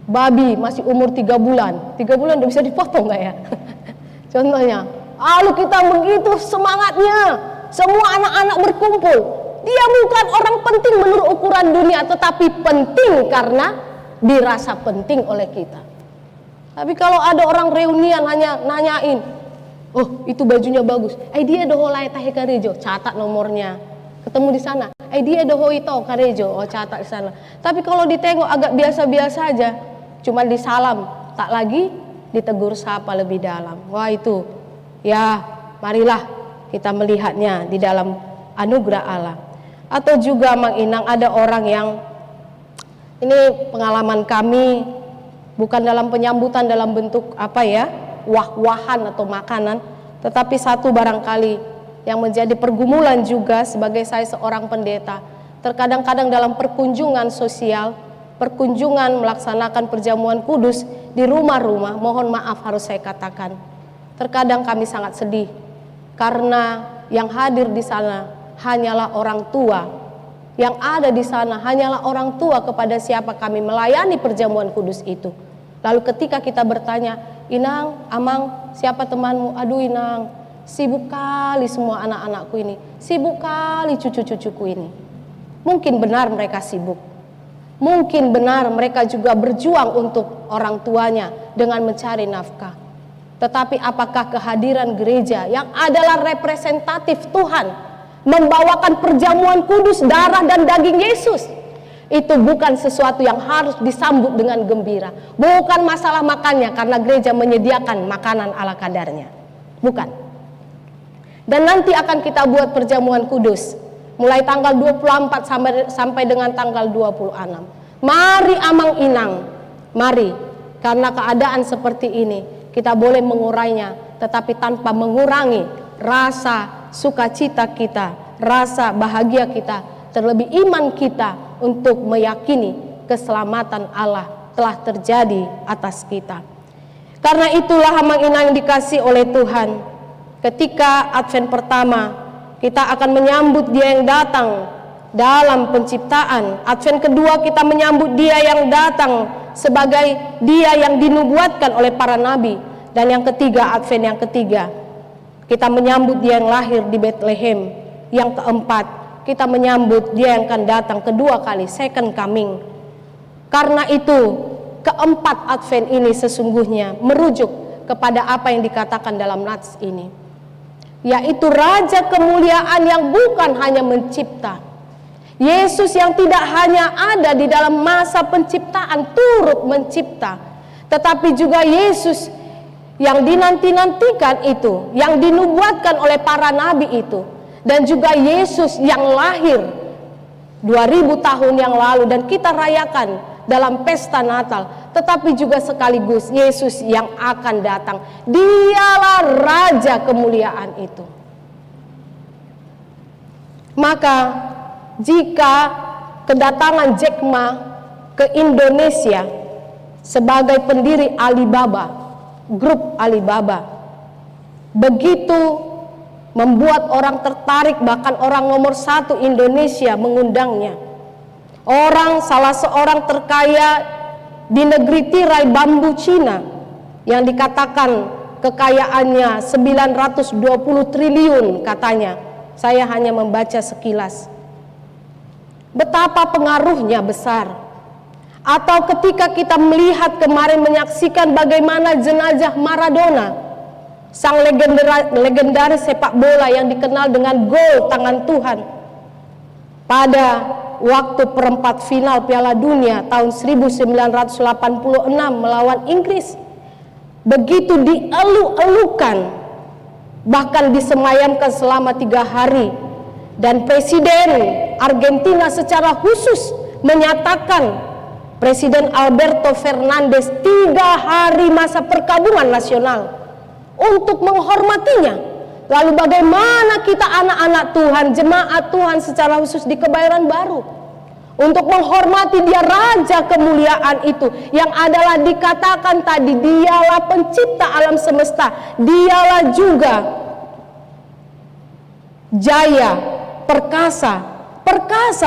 Babi masih umur 3 bulan, 3 bulan udah bisa dipotong gak ya? Contohnya, lalu kita begitu semangatnya, semua anak-anak berkumpul. Dia bukan orang penting menurut ukuran dunia, tetapi penting karena dirasa penting oleh kita. Tapi kalau ada orang reunian hanya nanyain, oh itu bajunya bagus, dia doho lai tahe karejo, catat nomornya, ketemu di sana, dia doho itu karejo, oh catat di sana. Tapi kalau ditengok agak biasa-biasa aja, cuma disalam, tak lagi ditegur sapa lebih dalam. Wah itu, ya marilah kita melihatnya di dalam anugerah Allah. Atau juga Mang Inang, ada orang yang, ini pengalaman kami, bukan dalam penyambutan dalam bentuk wah-wahan atau makanan, tetapi satu barangkali yang menjadi pergumulan juga sebagai saya seorang pendeta. Terkadang-kadang dalam perkunjungan sosial, perkunjungan melaksanakan perjamuan kudus di rumah-rumah, mohon maaf harus saya katakan, terkadang kami sangat sedih karena yang hadir di sana hanyalah orang tua, yang ada di sana hanyalah orang tua kepada siapa kami melayani perjamuan kudus itu. Lalu ketika kita bertanya, Inang, Amang, siapa temanmu? Aduh Inang, sibuk kali semua anak-anakku ini, sibuk kali cucu-cucuku ini. Mungkin benar mereka sibuk, mungkin benar mereka juga berjuang untuk orang tuanya dengan mencari nafkah. Tetapi apakah kehadiran gereja yang adalah representatif Tuhan membawakan perjamuan kudus darah dan daging Yesus, itu bukan sesuatu yang harus disambut dengan gembira? Bukan masalah makannya, karena gereja menyediakan makanan ala kadarnya, bukan. Dan nanti akan kita buat perjamuan kudus mulai tanggal 24 sampai dengan tanggal 26. Mari Amang Inang, mari, karena keadaan seperti ini kita boleh mengurainya, tetapi tanpa mengurangi rasa sukacita kita, rasa bahagia kita, terlebih iman kita untuk meyakini keselamatan Allah telah terjadi atas kita. Karena itulah Amang Inang yang dikasih oleh Tuhan, ketika Advent pertama kita akan menyambut Dia yang datang dalam penciptaan. Advent kedua kita menyambut Dia yang datang sebagai Dia yang dinubuatkan oleh para nabi. Dan yang ketiga, Advent yang ketiga, kita menyambut Dia yang lahir di Bethlehem. Yang keempat, kita menyambut Dia yang akan datang kedua kali, second coming. Karena itu, keempat Advent ini sesungguhnya merujuk kepada apa yang dikatakan dalam nats ini, yaitu Raja kemuliaan yang bukan hanya mencipta. Yesus yang tidak hanya ada di dalam masa penciptaan turut mencipta, tetapi juga Yesus yang dinanti-nantikan itu, yang dinubuatkan oleh para nabi itu, dan juga Yesus yang lahir 2000 tahun yang lalu dan kita rayakan dalam pesta Natal, tetapi juga sekaligus Yesus yang akan datang. Dialah Raja kemuliaan itu. Maka jika kedatangan Jack Ma ke Indonesia sebagai pendiri Alibaba, grup Alibaba, begitu membuat orang tertarik, bahkan orang nomor 1 Indonesia mengundangnya. Salah seorang terkaya di negeri tirai bambu Cina yang dikatakan kekayaannya 920 triliun katanya. Saya hanya membaca sekilas. Betapa pengaruhnya besar. Atau ketika kita melihat kemarin menyaksikan bagaimana jenazah Maradona, sang legendaris sepak bola yang dikenal dengan gol tangan Tuhan, pada waktu perempat final Piala Dunia tahun 1986 melawan Inggris, begitu dielu-elukan, bahkan disemayamkan selama 3 hari, dan Presiden Argentina secara khusus menyatakan, Presiden Alberto Fernandez 3 hari masa perkabungan nasional untuk menghormatinya. Lalu bagaimana kita anak-anak Tuhan, jemaat Tuhan secara khusus di Kebayoran Baru untuk menghormati dia Raja kemuliaan itu, yang adalah dikatakan tadi dialah pencipta alam semesta, dialah juga jaya, perkasa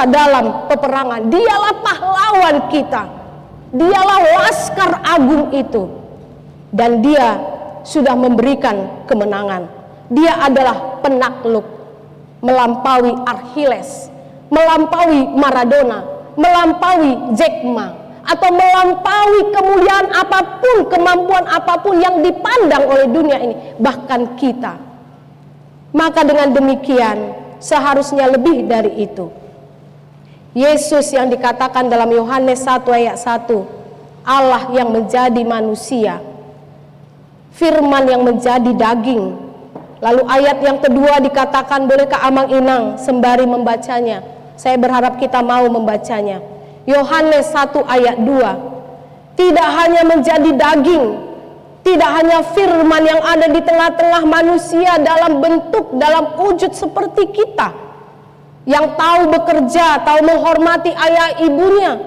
dalam peperangan, dialah pahlawan kita, dialah laskar agung itu, dan dia sudah memberikan kemenangan. Dia adalah penakluk, melampaui Achilles, melampaui Maradona, melampaui Jack Ma, atau melampaui kemuliaan apapun, kemampuan apapun yang dipandang oleh dunia ini, bahkan kita. Maka dengan demikian seharusnya lebih dari itu. Yesus yang dikatakan dalam Yohanes 1 ayat 1, Allah yang menjadi manusia, firman yang menjadi daging. Lalu ayat yang kedua dikatakan, bolehkah Amang Inang sembari membacanya? Saya berharap kita mau membacanya. Yohanes 1 ayat 2. Tidak hanya menjadi daging, tidak hanya firman yang ada di tengah-tengah manusia dalam bentuk, dalam wujud seperti kita, yang tahu bekerja, tahu menghormati ayah ibunya,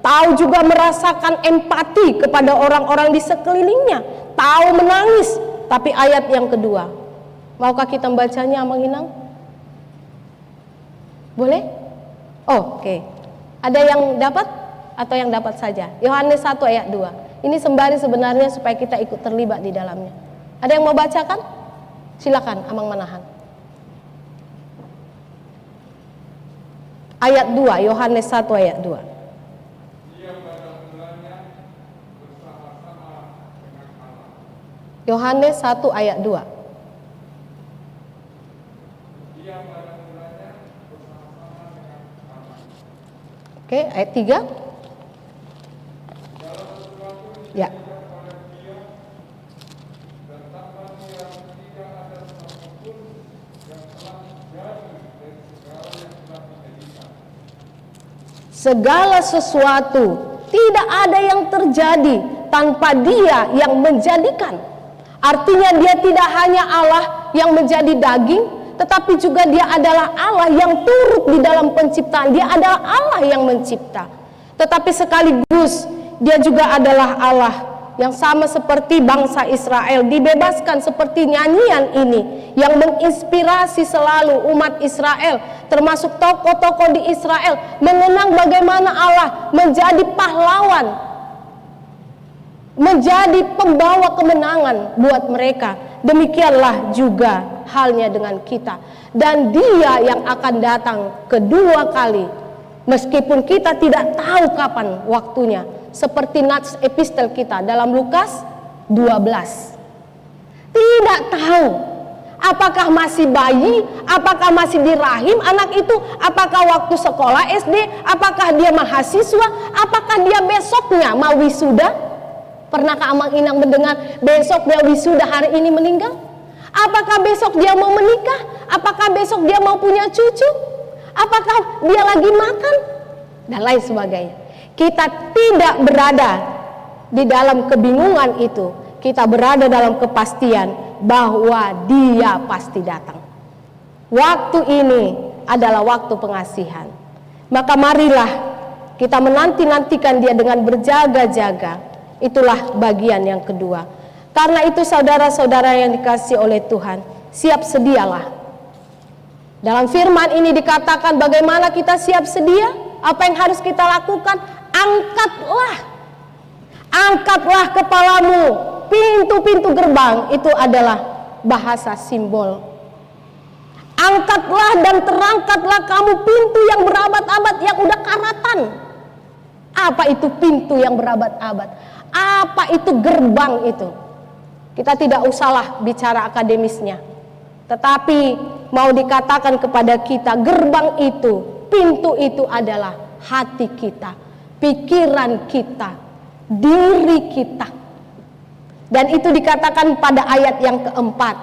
tahu juga merasakan empati kepada orang-orang di sekelilingnya, tahu menangis. Tapi ayat yang kedua, maukah kita membacanya, Amang Inang? Boleh? Oke. Ada yang dapat atau yang dapat saja? Yohanes 1 ayat 2. Ini sembari sebenarnya supaya kita ikut terlibat di dalamnya. Ada yang mau bacakan? Silakan, Amang Manahan. Ayat 2, Yohanes 1 ayat 2. Yohanes 1 ayat 2. Oke, ayat 3. Ya. Segala sesuatu, tidak ada yang terjadi tanpa Dia yang menjadikan. Artinya Dia tidak hanya Allah yang menjadi daging, tetapi juga Dia adalah Allah yang turut di dalam penciptaan. Dia adalah Allah yang mencipta. Tetapi sekaligus Dia juga adalah Allah yang sama seperti bangsa Israel, dibebaskan seperti nyanyian ini yang menginspirasi selalu umat Israel, termasuk tokoh-tokoh di Israel, mengenang bagaimana Allah menjadi pahlawan, menjadi pembawa kemenangan buat mereka. Demikianlah juga halnya dengan kita, dan Dia yang akan datang kedua kali, meskipun kita tidak tahu kapan waktunya, seperti nats epistel kita dalam Lukas 12. Tidak tahu apakah masih bayi, apakah masih di rahim anak itu, apakah waktu sekolah SD, apakah dia mahasiswa, apakah dia besoknya mau wisuda. Pernahkah Amang Inang mendengar besok dia wisuda, hari ini meninggal? Apakah besok dia mau menikah? Apakah besok dia mau punya cucu? Apakah dia lagi makan? Dan lain sebagainya. Kita tidak berada di dalam kebingungan itu. Kita berada dalam kepastian bahwa dia pasti datang. Waktu ini adalah waktu pengasihan. Maka marilah kita menanti-nantikan dia dengan berjaga-jaga. Itulah bagian yang kedua. Karena itu saudara-saudara yang dikasihi oleh Tuhan, siap sedialah. Dalam firman ini dikatakan bagaimana kita siap sedia? Apa yang harus kita lakukan? Angkatlah kepalamu. Pintu-pintu gerbang itu adalah bahasa simbol. Angkatlah dan terangkatlah kamu pintu yang berabad-abad yang udah karatan. Apa itu pintu yang berabad-abad? Apa itu gerbang itu? Kita tidak usahlah bicara akademisnya, tetapi mau dikatakan kepada kita, gerbang itu, pintu itu adalah hati kita, pikiran kita, diri kita. Dan itu dikatakan pada ayat yang keempat.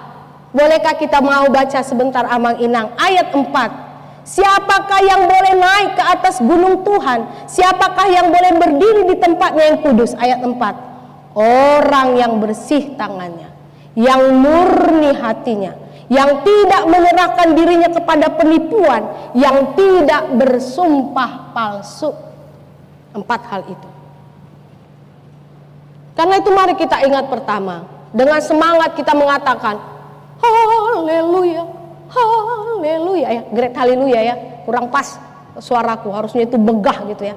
Bolehkah kita mau baca sebentar Amang Inang? Ayat 4. Siapakah yang boleh naik ke atas gunung Tuhan? Siapakah yang boleh berdiri di tempatnya yang kudus? Ayat 4. Orang yang bersih tangannya, yang murni hatinya, yang tidak menyerahkan dirinya kepada penipuan, yang tidak bersumpah palsu. 4 hal itu. Karena itu mari kita ingat pertama, dengan semangat kita mengatakan haleluya, haleluya ya, great haleluya ya, kurang pas suaraku, harusnya itu begah gitu ya.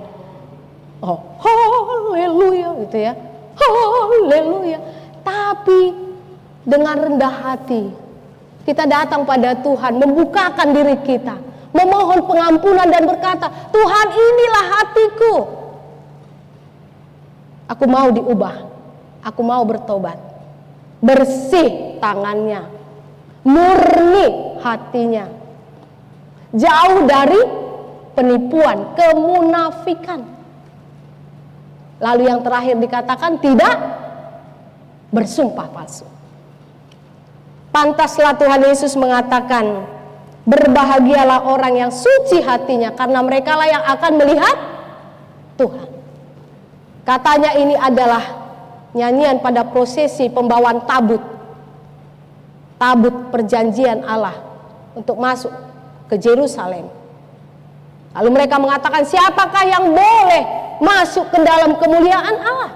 Oh, haleluya gitu ya. Haleluya. Tapi dengan rendah hati kita datang pada Tuhan, membukakan diri kita, memohon pengampunan dan berkata, Tuhan inilah hatiku. Aku mau diubah, aku mau bertobat. Bersih tangannya, murni hatinya, jauh dari penipuan, kemunafikan. Lalu yang terakhir dikatakan tidak bersumpah palsu. Pantaslah Tuhan Yesus mengatakan, berbahagialah orang yang suci hatinya, karena merekalah yang akan melihat Tuhan. Katanya ini adalah nyanyian pada prosesi pembawaan tabut perjanjian Allah untuk masuk ke Yerusalem. Lalu mereka mengatakan, siapakah yang boleh masuk ke dalam kemuliaan Allah?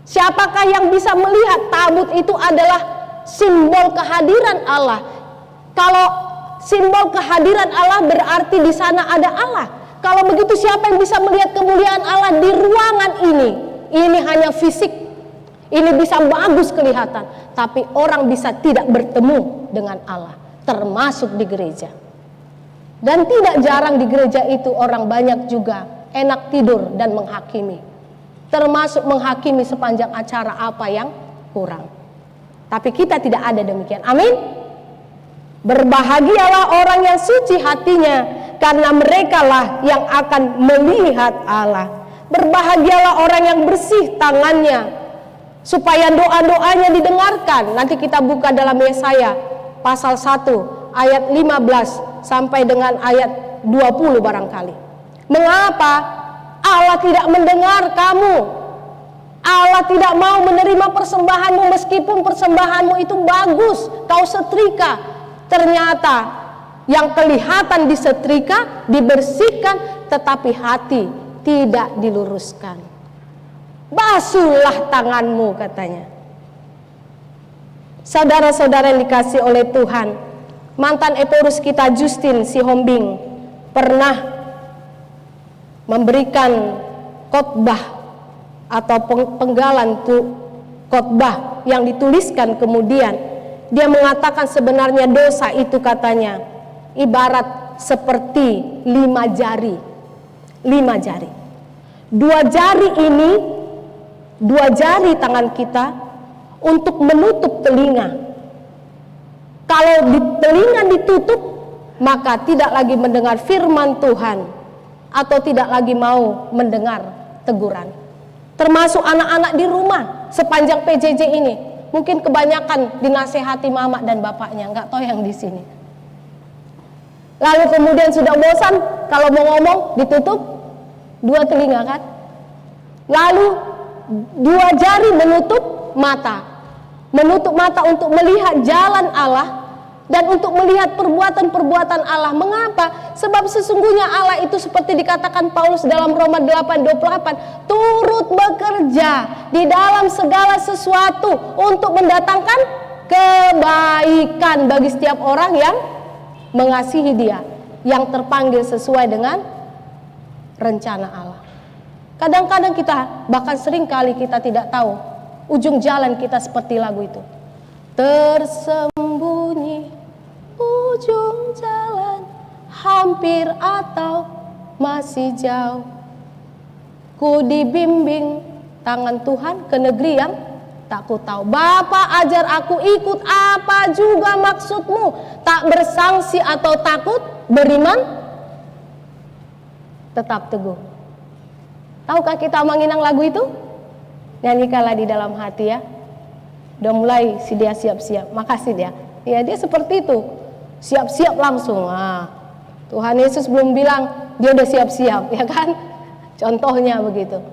Siapakah yang bisa melihat tabut itu adalah simbol kehadiran Allah? Kalau simbol kehadiran Allah berarti di sana ada Allah. Kalau begitu siapa yang bisa melihat kemuliaan Allah di ruangan ini? Ini hanya fisik. Ini bisa bagus kelihatan, tapi orang bisa tidak bertemu dengan Allah, termasuk di gereja. Dan tidak jarang di gereja itu orang banyak juga enak tidur dan menghakimi, termasuk menghakimi sepanjang acara apa yang kurang. Tapi kita tidak ada demikian. Amin. Berbahagialah orang yang suci hatinya, karena merekalah yang akan melihat Allah. Berbahagialah orang yang bersih tangannya, supaya doa-doanya didengarkan. Nanti kita buka dalam Yesaya pasal 1 ayat 15 sampai dengan ayat 20 barangkali. Mengapa Allah tidak mendengar kamu? Allah tidak mau menerima persembahanmu meskipun persembahanmu itu bagus, kau setrika. Ternyata yang kelihatan disetrika, dibersihkan, tetapi hati tidak diluruskan. Basuhlah tanganmu, katanya. Saudara-saudara yang dikasih oleh Tuhan, mantan Eporus kita Justin Sihombing pernah memberikan khotbah atau penggalan khotbah yang dituliskan kemudian. Dia mengatakan sebenarnya dosa itu, katanya, ibarat seperti 5 jari. 5 jari. 2 jari ini, 2 jari tangan kita untuk menutup telinga. Kalau telinga ditutup, maka tidak lagi mendengar firman Tuhan, atau tidak lagi mau mendengar teguran. termasuk anak-anak di rumah sepanjang PJJ ini. Mungkin kebanyakan dinasehati mama dan bapaknya, nggak tahu yang di sini. Lalu kemudian sudah bosan, kalau mau ngomong ditutup 2 telinga kan? Lalu 2 jari menutup mata untuk melihat jalan Allah dan untuk melihat perbuatan-perbuatan Allah. Mengapa? Sebab sesungguhnya Allah itu seperti dikatakan Paulus dalam Roma 8:28, turut bekerja di dalam segala sesuatu untuk mendatangkan kebaikan bagi setiap orang yang mengasihi Dia, yang terpanggil sesuai dengan rencana Allah. Kadang-kadang kita, bahkan seringkali kita tidak tahu ujung jalan kita seperti lagu itu. Tersembunyi ujung jalan, hampir atau masih jauh, ku dibimbing tangan Tuhan ke negeri yang tak ku tahu. Bapa ajar aku ikut apa juga maksudmu, tak bersangsi atau takut, beriman tetap teguh. Tahukah kita menginang lagu itu? Nyanyikanlah di dalam hati ya. Udah mulai si dia siap-siap. Makasih dia. Ya dia seperti itu. Siap-siap langsung. Tuhan Yesus belum bilang dia udah siap-siap, ya kan? Contohnya begitu.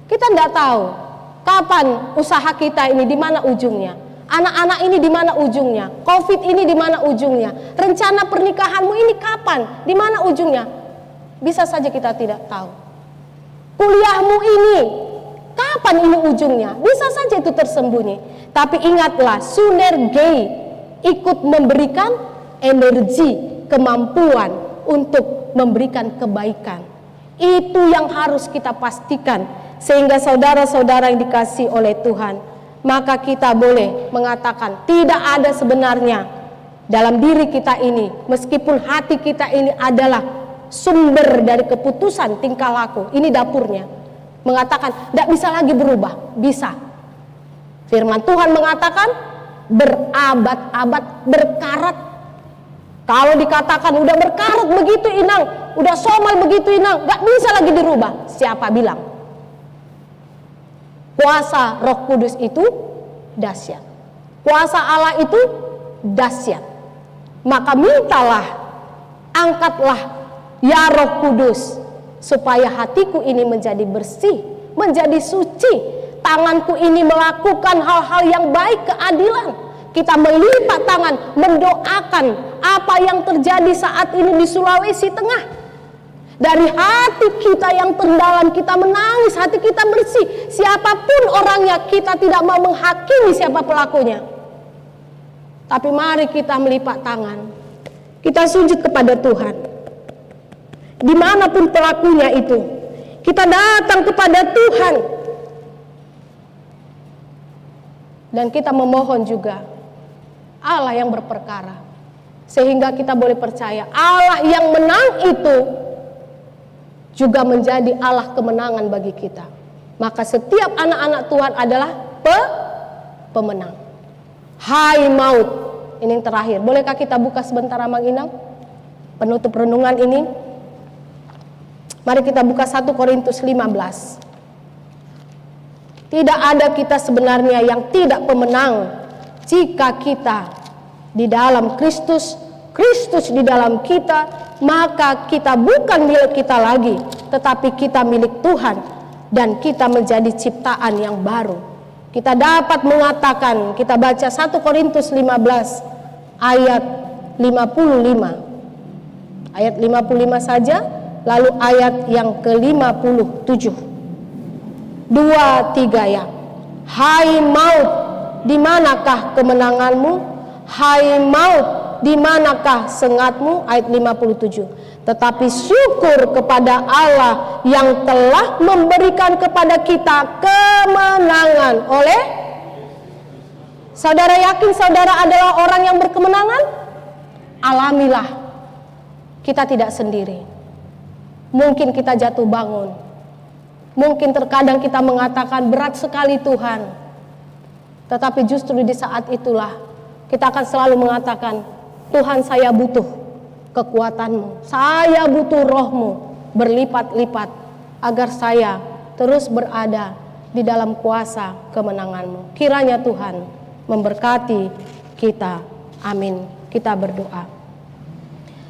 Kita tidak tahu kapan usaha kita ini di mana ujungnya. Anak-anak ini di mana ujungnya? Covid ini di mana ujungnya? Rencana pernikahanmu ini kapan? Di mana ujungnya? Bisa saja kita tidak tahu. Kuliahmu ini kapan ini ujungnya? Bisa saja itu tersembunyi. Tapi ingatlah, Sunergei ikut memberikan energi, kemampuan untuk memberikan kebaikan. Itu yang harus kita pastikan. Sehingga saudara-saudara yang dikasihi oleh Tuhan, maka kita boleh mengatakan tidak ada sebenarnya dalam diri kita ini, meskipun hati kita ini adalah sumber dari keputusan tingkah laku, ini dapurnya, mengatakan tidak bisa lagi berubah. Bisa. Firman Tuhan mengatakan berabad-abad berkarat. Kalau dikatakan udah berkarat begitu inang, udah somal begitu inang, gak bisa lagi dirubah. Siapa bilang? Kuasa Roh Kudus itu dahsyat. Kuasa Allah itu dahsyat. Maka mintalah, angkatlah ya Roh Kudus, supaya hatiku ini menjadi bersih, menjadi suci. Tanganku ini melakukan hal-hal yang baik, keadilan. Kita melipat tangan, mendoakan apa yang terjadi saat ini di Sulawesi Tengah. Dari hati kita yang terdalam kita menangis, hati kita bersih. Siapapun orangnya, kita tidak mau menghakimi siapa pelakunya. Tapi mari kita melipat tangan, kita sujud kepada Tuhan. Dimanapun pelakunya itu, kita datang kepada Tuhan. Dan kita memohon juga Allah yang berperkara, sehingga kita boleh percaya Allah yang menang itu juga menjadi Allah kemenangan bagi kita. Maka setiap anak-anak Tuhan adalah pemenang. Hai maut, ini yang terakhir. Bolehkah kita buka sebentar Amang Inang penutup renungan ini? Mari kita buka 1 Korintus 15. Tidak ada kita sebenarnya yang tidak pemenang jika kita di dalam Kristus, Kristus di dalam kita, maka kita bukan milik kita lagi, tetapi kita milik Tuhan dan kita menjadi ciptaan yang baru. Kita dapat mengatakan, kita baca 1 Korintus 15 ayat 55. Ayat 55 saja, lalu ayat yang ke-57. 2-3 ya. Hai maut, di manakah kemenanganmu? Hai maut, di manakah sengatmu? Ayat 57. Tetapi syukur kepada Allah yang telah memberikan kepada kita kemenangan oleh. Saudara yakin saudara adalah orang yang berkemenangan? Alamilah, kita tidak sendiri. Mungkin kita jatuh bangun, mungkin terkadang kita mengatakan berat sekali Tuhan. Tetapi justru di saat itulah kita akan selalu mengatakan, Tuhan saya butuh kekuatan-Mu, saya butuh Roh-Mu berlipat-lipat agar saya terus berada di dalam kuasa kemenangan-Mu. Kiranya Tuhan memberkati kita. Amin. Kita berdoa.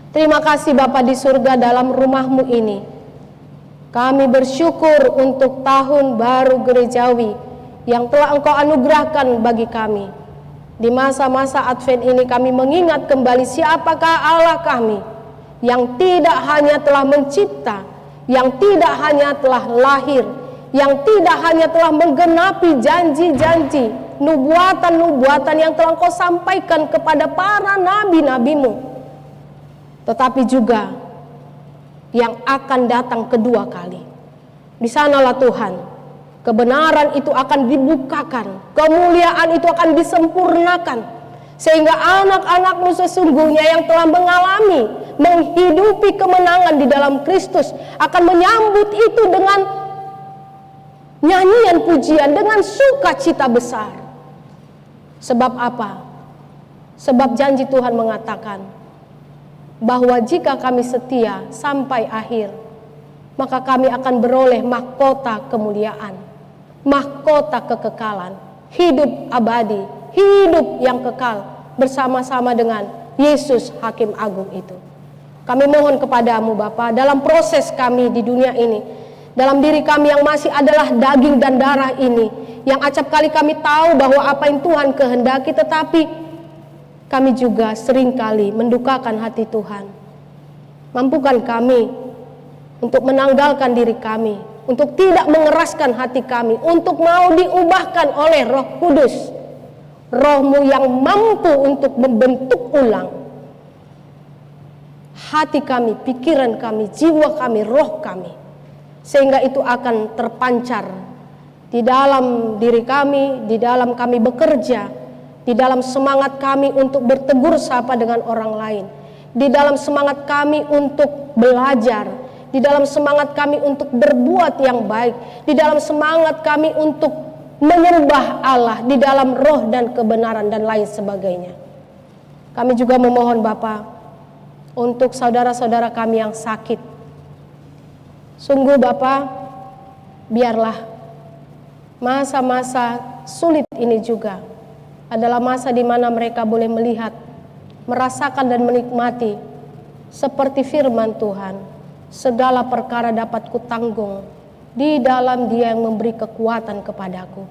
Terima kasih Bapa di surga, dalam rumah-Mu ini kami bersyukur untuk tahun baru gerejawi yang telah Engkau anugerahkan bagi kami. Di masa-masa Advent ini kami mengingat kembali siapakah Allah kami yang tidak hanya telah mencipta, yang tidak hanya telah lahir, yang tidak hanya telah menggenapi janji-janji, nubuatan-nubuatan yang telah Engkau sampaikan kepada para nabi-nabi-Mu, tetapi juga yang akan datang kedua kali. Di sanalah Tuhan, kebenaran itu akan dibukakan, kemuliaan itu akan disempurnakan, sehingga anak-anak-Mu sesungguhnya yang telah mengalami, menghidupi kemenangan di dalam Kristus akan menyambut itu dengan nyanyian pujian, dengan sukacita besar. Sebab apa? Sebab janji Tuhan mengatakan bahwa jika kami setia sampai akhir, maka kami akan beroleh mahkota kemuliaan, mahkota kekekalan, hidup abadi, hidup yang kekal bersama-sama dengan Yesus Hakim Agung itu. Kami mohon kepadamu Bapa, dalam proses kami di dunia ini, dalam diri kami yang masih adalah daging dan darah ini, yang acap kali kami tahu bahwa apa yang Tuhan kehendaki, tetapi kami juga seringkali mendukakan hati Tuhan. Mampukan kami untuk menanggalkan diri kami, untuk tidak mengeraskan hati kami, untuk mau diubahkan oleh Roh Kudus, Roh-Mu yang mampu untuk membentuk ulang hati kami, pikiran kami, jiwa kami, roh kami, sehingga itu akan terpancar di dalam diri kami, di dalam kami bekerja, di dalam semangat kami untuk bertegur sapa dengan orang lain, di dalam semangat kami untuk belajar, di dalam semangat kami untuk berbuat yang baik, di dalam semangat kami untuk menyembah Allah di dalam roh dan kebenaran dan lain sebagainya. Kami juga memohon Bapa untuk saudara-saudara kami yang sakit. Sungguh Bapa, biarlah masa-masa sulit ini juga adalah masa di mana mereka boleh melihat, merasakan dan menikmati seperti firman Tuhan, segala perkara dapat kutanggung di dalam Dia yang memberi kekuatan kepadaku.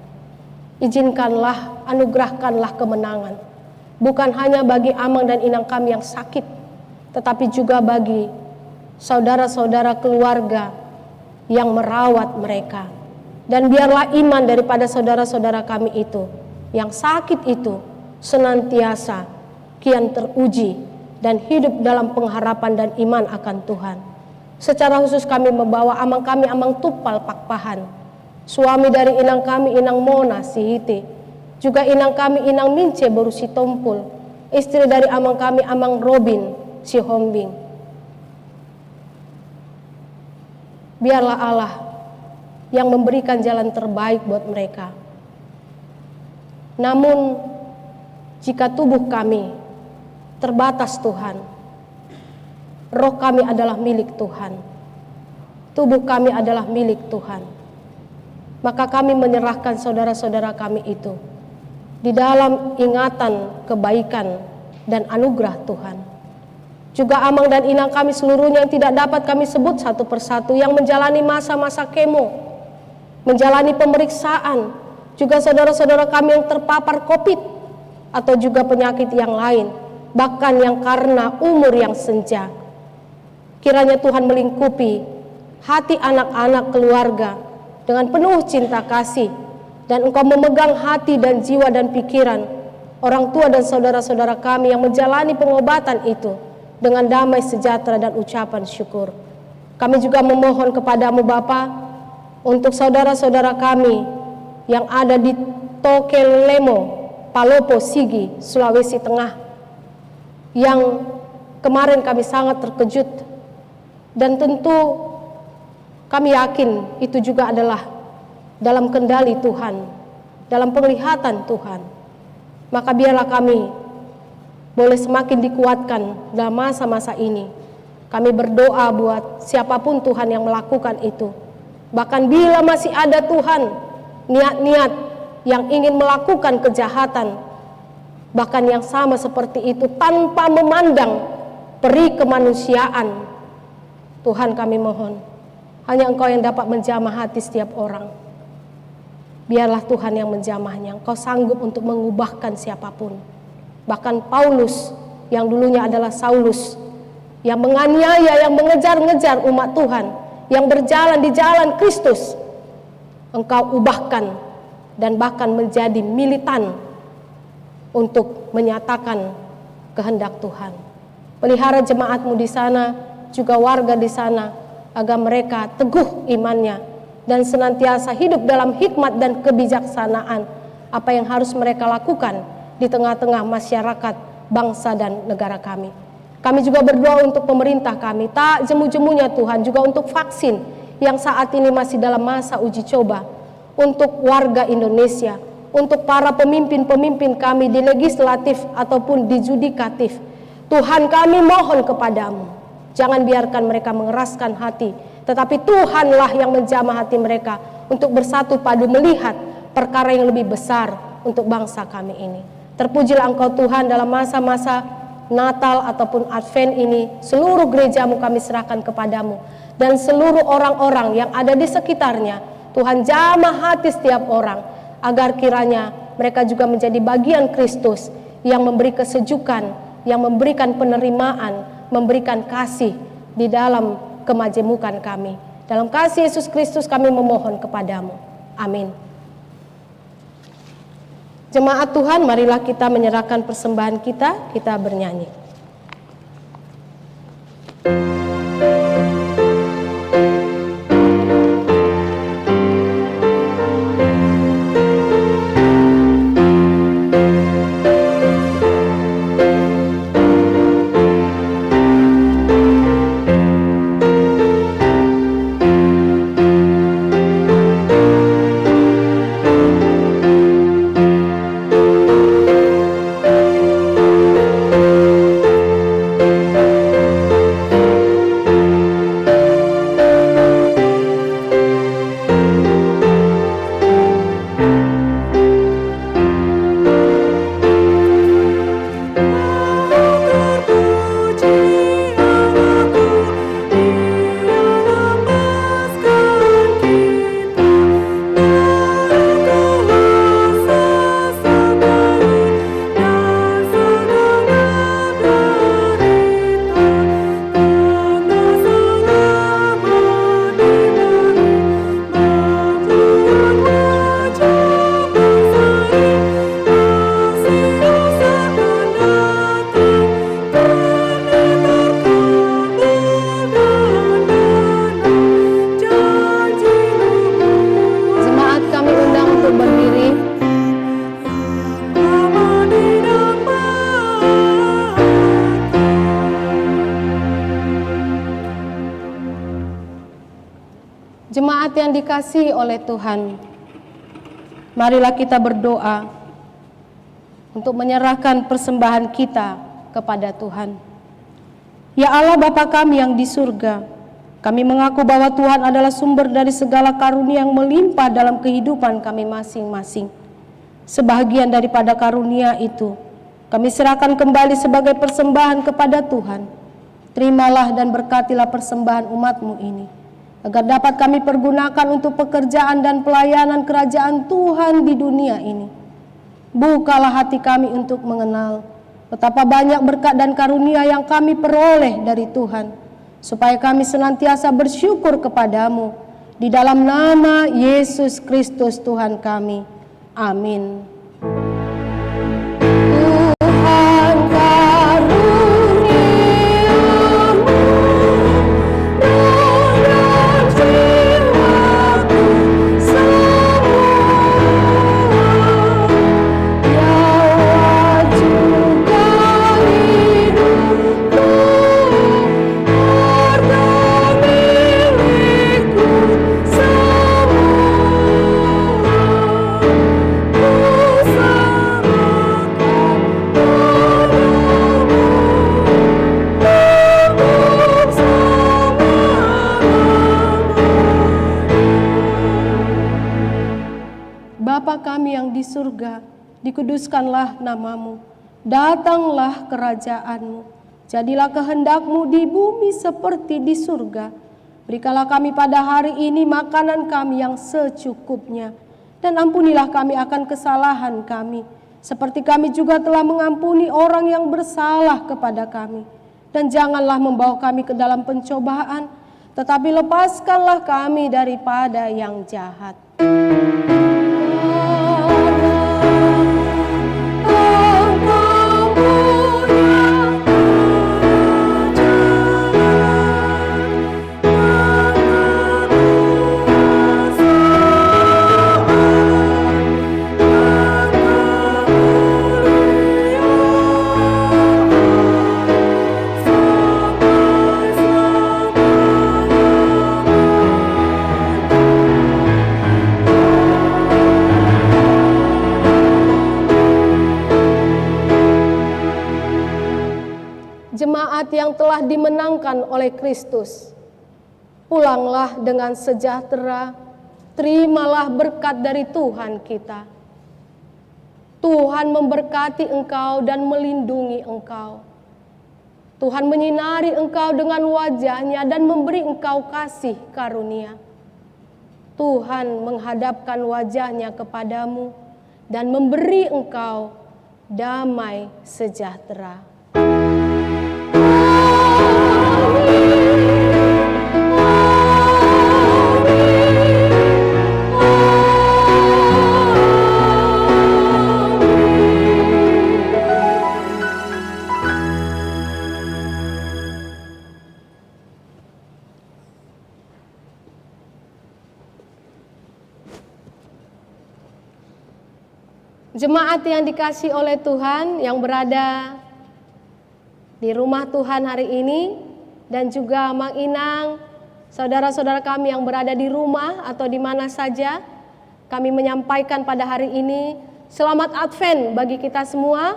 Izinkanlah, anugerahkanlah kemenangan, bukan hanya bagi Amang dan Inang kami yang sakit, tetapi juga bagi saudara-saudara keluarga yang merawat mereka. Dan biarlah iman daripada saudara-saudara kami itu yang sakit itu senantiasa kian teruji dan hidup dalam pengharapan dan iman akan Tuhan. Secara khusus kami membawa Amang kami, Amang Tupal Pakpahan, suami dari Inang kami, Inang Mona Sihite, juga Inang kami, Inang Mince Borusi Tompul, istri dari Amang kami, Amang Robin Sihombing. Biarlah Allah yang memberikan jalan terbaik buat mereka. Namun jika tubuh kami terbatas Tuhan, roh kami adalah milik Tuhan, tubuh kami adalah milik Tuhan, maka kami menyerahkan saudara-saudara kami itu di dalam ingatan kebaikan dan anugerah Tuhan. Juga Amang dan Inang kami seluruhnya yang tidak dapat kami sebut satu persatu, yang menjalani masa-masa kemo, menjalani pemeriksaan, juga saudara-saudara kami yang terpapar COVID atau juga penyakit yang lain, bahkan yang karena umur yang senja. Kiranya Tuhan melingkupi hati anak-anak keluarga dengan penuh cinta kasih, dan Engkau memegang hati dan jiwa dan pikiran orang tua dan saudara-saudara kami yang menjalani pengobatan itu dengan damai sejahtera dan ucapan syukur. Kami juga memohon kepadamu Bapa untuk saudara-saudara kami yang ada di Tokelemo, Palopo, Sigi, Sulawesi Tengah, yang kemarin kami sangat terkejut, dan tentu kami yakin itu juga adalah dalam kendali Tuhan, dalam penglihatan Tuhan. Maka biarlah kami boleh semakin dikuatkan dalam masa-masa ini. Kami berdoa buat siapapun Tuhan yang melakukan itu. Bahkan bila masih ada Tuhan niat-niat yang ingin melakukan kejahatan, bahkan yang sama seperti itu tanpa memandang peri kemanusiaan. Tuhan, kami mohon, hanya Engkau yang dapat menjamah hati setiap orang. Biarlah Tuhan yang menjamahnya. Engkau sanggup untuk mengubahkan siapapun. Bahkan Paulus yang dulunya adalah Saulus, yang menganiaya, yang mengejar-ngejar umat Tuhan, yang berjalan di jalan Kristus, Engkau ubahkan dan bahkan menjadi militan untuk menyatakan kehendak Tuhan. Pelihara jemaat-Mu di sana, juga warga di sana, agar mereka teguh imannya dan senantiasa hidup dalam hikmat dan kebijaksanaan apa yang harus mereka lakukan di tengah-tengah masyarakat, bangsa dan negara kami. Kami juga berdoa untuk pemerintah kami, tak jemu-jemunya Tuhan, juga untuk vaksin yang saat ini masih dalam masa uji coba, untuk warga Indonesia, untuk para pemimpin-pemimpin kami di legislatif ataupun di judikatif. Tuhan, kami mohon kepadamu, jangan biarkan mereka mengeraskan hati, tetapi Tuhanlah yang menjamah hati mereka untuk bersatu padu melihat perkara yang lebih besar untuk bangsa kami ini. Terpujilah Engkau Tuhan, dalam masa-masa Natal ataupun Advent ini, seluruh gereja-Mu kami serahkan kepadamu, dan seluruh orang-orang yang ada di sekitarnya. Tuhan, jamah hati setiap orang, agar kiranya mereka juga menjadi bagian Kristus yang memberi kesejukan, yang memberikan penerimaan, memberikan kasih di dalam kemajemukan kami. Dalam kasih Yesus Kristus kami memohon kepadamu. Amin. Jemaat Tuhan, marilah kita menyerahkan persembahan kita bernyanyi. Jemaat yang dikasihi oleh Tuhan, marilah kita berdoa untuk menyerahkan persembahan kita kepada Tuhan. Ya Allah Bapa kami yang di surga, kami mengaku bahwa Tuhan adalah sumber dari segala karunia yang melimpah dalam kehidupan kami masing-masing. Sebahagian daripada karunia itu kami serahkan kembali sebagai persembahan kepada Tuhan. Terimalah dan berkatilah persembahan umat-Mu ini, agar dapat kami pergunakan untuk pekerjaan dan pelayanan kerajaan Tuhan di dunia ini. Bukalah hati kami untuk mengenal betapa banyak berkat dan karunia yang kami peroleh dari Tuhan, supaya kami senantiasa bersyukur kepadamu. Di dalam nama Yesus Kristus Tuhan kami. Amin. Oh kami yang di surga, dikuduskanlah namamu. Datanglah kerajaanmu. Jadilah kehendak-Mu di bumi seperti di surga. Berikanlah kami pada hari ini makanan kami yang secukupnya. Dan ampunilah kami akan kesalahan kami, seperti kami juga telah mengampuni orang yang bersalah kepada kami. Dan janganlah membawa kami ke dalam pencobaan, tetapi lepaskanlah kami daripada yang jahat. Jemaat yang telah dimenangkan oleh Kristus, pulanglah dengan sejahtera, terimalah berkat dari Tuhan kita. Tuhan memberkati engkau dan melindungi engkau. Tuhan menyinari engkau dengan wajah-Nya dan memberi engkau kasih karunia. Tuhan menghadapkan wajah-Nya kepadamu dan memberi engkau damai sejahtera. Jemaat yang dikasihi oleh Tuhan yang berada di rumah Tuhan hari ini, dan juga Mang Inang, saudara-saudara kami yang berada di rumah atau di mana saja, kami menyampaikan pada hari ini selamat Advent bagi kita semua,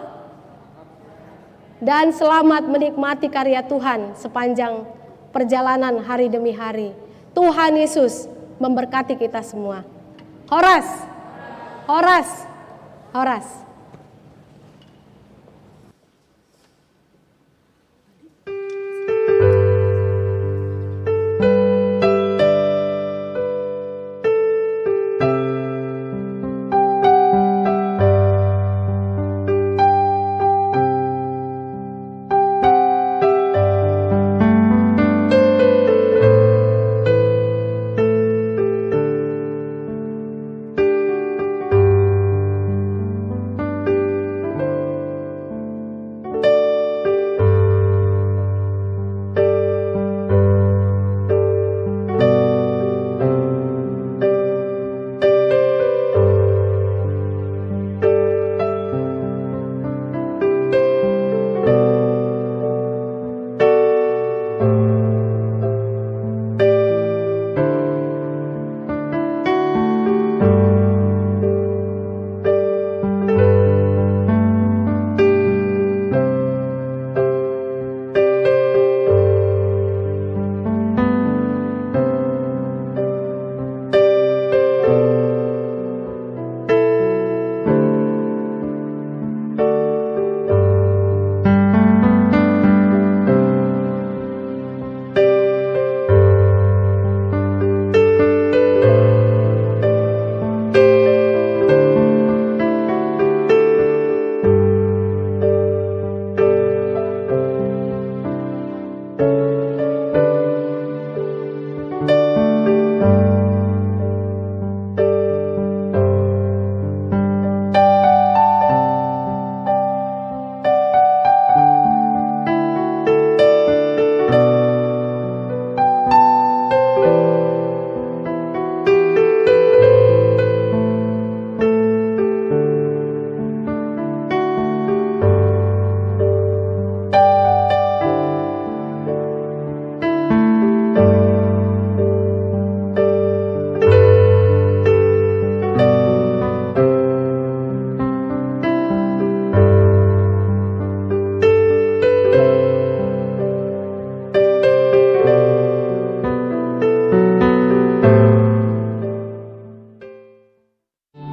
dan selamat menikmati karya Tuhan sepanjang perjalanan hari demi hari. Tuhan Yesus memberkati kita semua. Horas, horas, horas.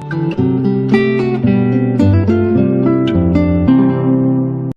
Thank you.